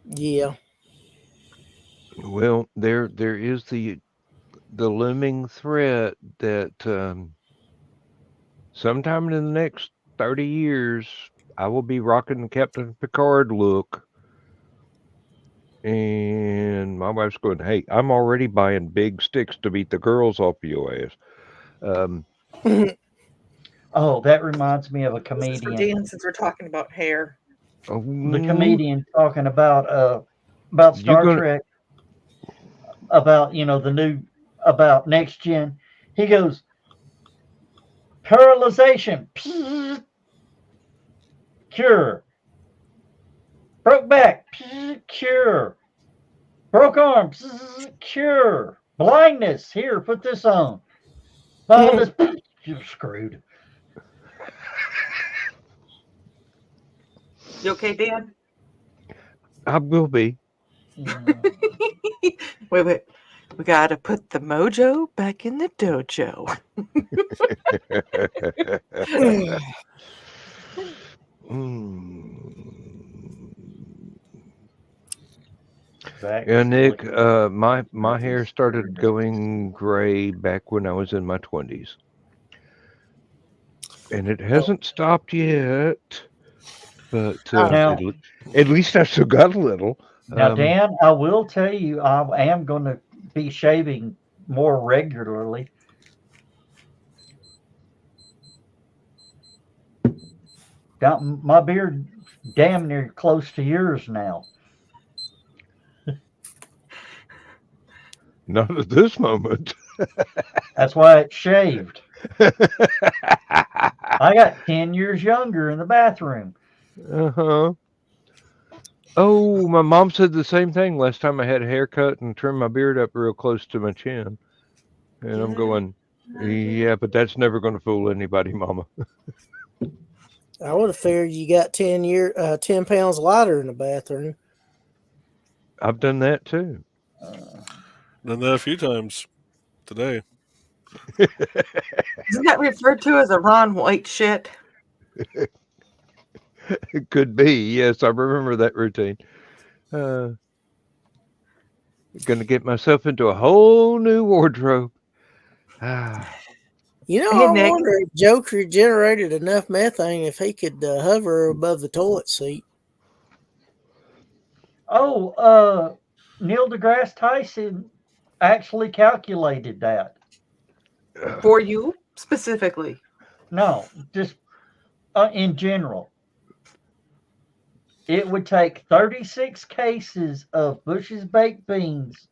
Yeah. well, there is the looming threat that sometime in the next 30 years, I will be rocking the Captain Picard look. And my wife's going, hey, I'm already buying big sticks to beat the girls off of your ass. Oh, that reminds me of a This is for comedian. Dan since we're talking about hair. The comedian talking about Star gonna- Trek, about the new, about next gen. He goes, paralyzation, psst, cure. Broke back, psst, cure. Broke arm, psst, cure. Blindness, here, put this on. All this, you're screwed. You okay, Dan? I will be. Wait. We gotta put the mojo back in the dojo. Yeah, Nick, my hair started going gray back when I was in my 20s. And it hasn't stopped yet. But Now- at least I still got a little. Now, Dan, I will tell you, I am going to be shaving more regularly. Got my beard damn near close to yours now. Not at this moment. That's why it's shaved. I got 10 years younger in the bathroom. Uh-huh. Oh, my mom said the same thing last time I had a haircut and trimmed my beard up real close to my chin. And I'm going, yeah, but that's never going to fool anybody, Mama. I would have figured you got 10 pounds lighter in the bathroom. I've done that too. Done that a few times today. Isn't that referred to as a Ron White shit? It could be. Yes, I remember that routine. Going to get myself into a whole new wardrobe. You know, Hey, I Nick. wonder if Joker generated enough methane if he could hover above the toilet seat. Oh, Neil deGrasse Tyson actually calculated that. For you specifically. No, just in general. It would take 36 cases of Bush's baked beans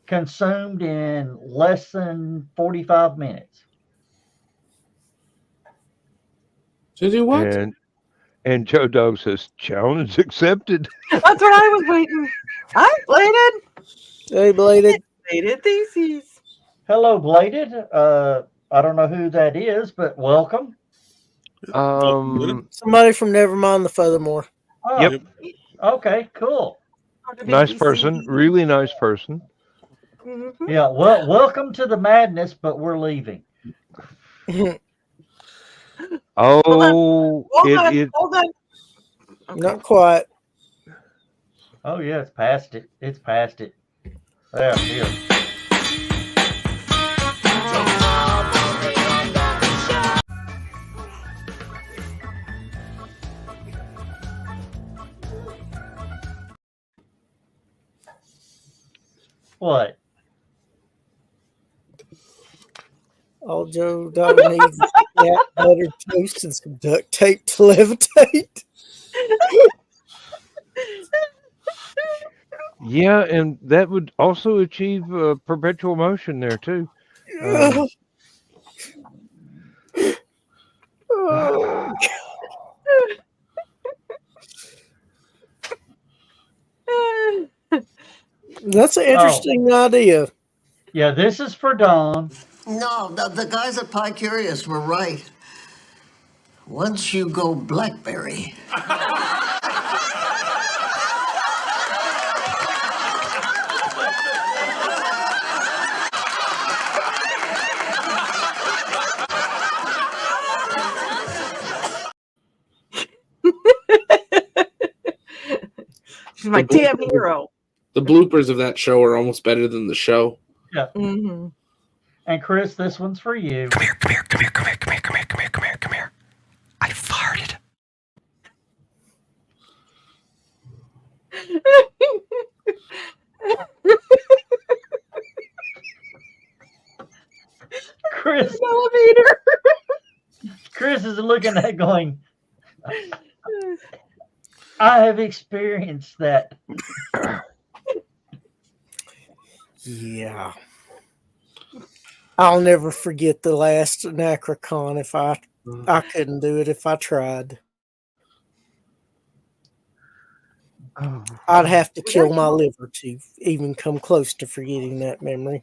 consumed in less than 45 minutes. To do what? And Joe Dog says, challenge accepted. That's what I was waiting. I bladed. Hey, Bladed. Bladed theses. Hello, Bladed. I don't know who that is, but welcome. Somebody from Nevermind the Furthermore. Oh, Yep. Okay, cool. Nice person. Really nice person. Mm-hmm. Yeah, well, welcome to the madness, but we're leaving. Oh, Hold on. it Okay. Not quite. Oh, yeah, it's past it. It's past it. There, here. What? All Joe Dog needs is cat butter toast and some duct tape to levitate. yeah, and that would also achieve perpetual motion there too. Oh, that's an interesting idea. Yeah, this is for Dawn. No, the guys at Pie Curious were right. Once you go Blackberry. She's my damn hero. The bloopers of that show are almost better than the show. Yeah. Mm-hmm. And Chris, this one's for you. Come here. I farted. Chris, Elevator. Chris is looking at it going, I have experienced that. Yeah. I'll never forget the last Anachrocon if I couldn't do it if I tried. I'd have to kill my liver to even come close to forgetting that memory.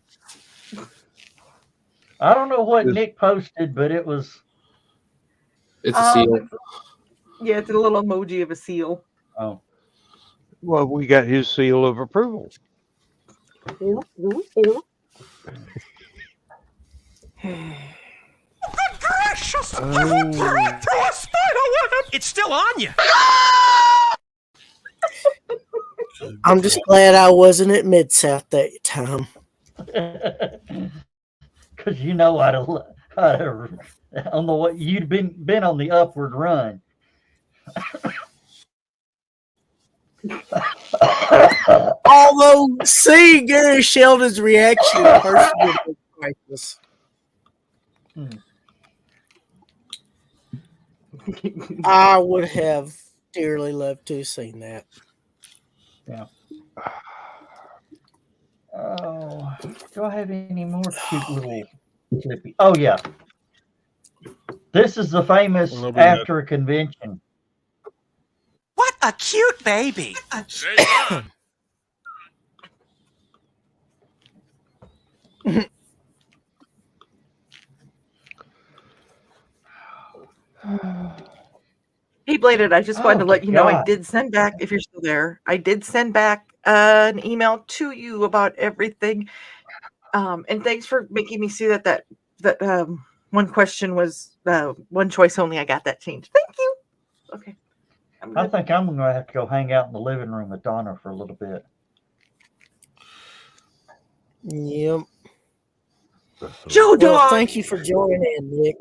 I don't know what Nick posted, but it was. It's a seal. Yeah, it's a little emoji of a seal. Oh. Well, we got his seal of approval. Good gracious! I went through a spider web! It's still on you! I'm just glad I wasn't at Mid-South that time. Because you know I'd have, on the way, you'd been on the upward run. Although seeing Gary Sheldon's reaction in person was priceless. I would have dearly loved to have seen that. Yeah. Oh. Do I have any more cute little clippy? Oh yeah. This is the famous Well, nobody had- after a convention. What a cute baby. Say that. Hey, Bladed, I just wanted to Oh, let you know I God. did send back, if you're still there, I did send back an email to you about everything. And thanks for making me see that one question was one choice only. I got that changed. Thank you. Okay. I think I'm going to have to go hang out in the living room with Donna for a little bit. Yep. Joe Well, Dog. thank you for joining in, Nick.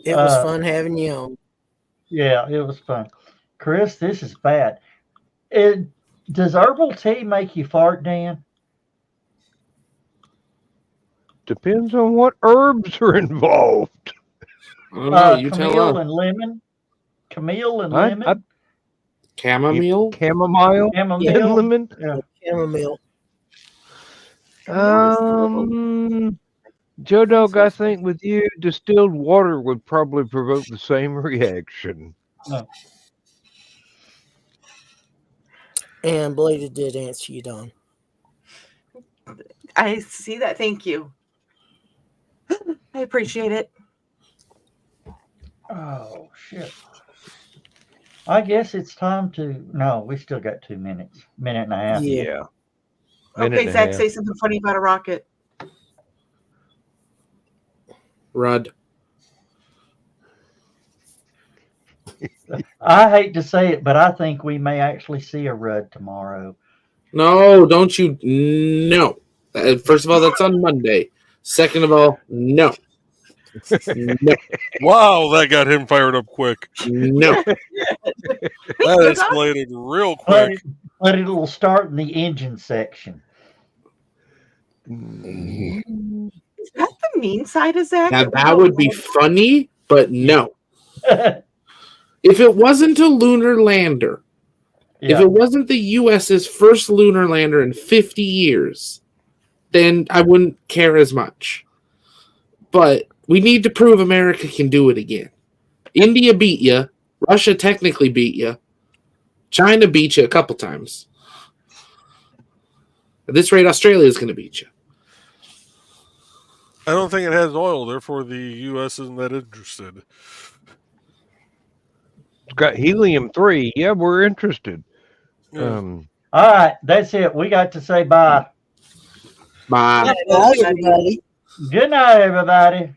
It was fun having you on. Yeah, it was fun. Chris, this is bad. Does herbal tea make you fart, Dan? Depends on what herbs are involved. I don't know. You tell Camille us. and lemon. Camille and I- lemon. Chamomile? Chamomile Chamomile. and lemon. Yeah. Chamomile. Joe Dog, I think with you, distilled water would probably provoke the same reaction. No. And Bladed did answer you, Don. I see that. Thank you. I appreciate it. Oh, shit. I guess it's time to. No, we still got 2 minutes. Minute and a half. Yeah. Minute Okay, and a Zach, half. say something funny about a rocket. Rudd. I hate to say it, but I think we may actually see a Rudd tomorrow. No, don't you? No. First of all, that's on Monday. Second of all, no. No. Wow, that got him fired up quick. No. That escalated real quick. But it'll start in the engine section. Is that the mean side of Zach? Now that would be funny, but no. If it wasn't a lunar lander, if it wasn't the US's first lunar lander in 50 years, then I wouldn't care as much. But we need to prove America can do it again. India beat you. Russia technically beat you. China beat you a couple times. At this rate, Australia is going to beat you. I don't think it has oil, therefore the U.S. isn't that interested. It's got helium-3. Yeah, we're interested. Yeah. All right, that's it. We got to say bye. Bye. Bye, everybody. Good night, everybody.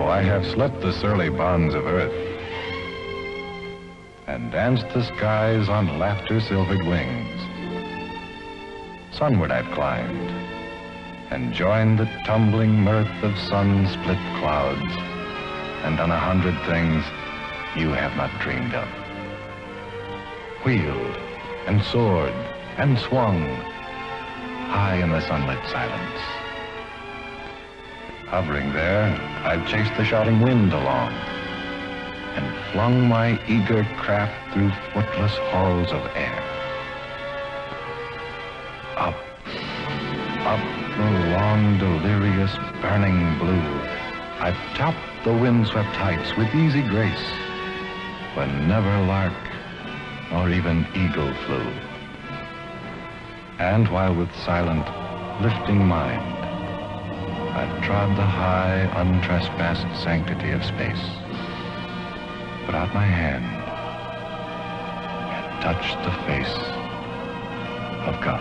I have slept the surly bonds of earth and danced the skies on laughter-silvered wings. Sunward I've climbed and joined the tumbling mirth of sun-split clouds and done 100 things you have not dreamed of. Wheeled and soared and swung high in the sunlit silence. Hovering there, I've chased the shouting wind along and flung my eager craft through footless halls of air. Up, up the long, delirious, burning blue, I've topped the windswept heights with easy grace, when never lark nor even eagle flew. And while with silent, lifting mind, I've trod the high, untrespassed sanctity of space, put out my hand, and touched the face of God.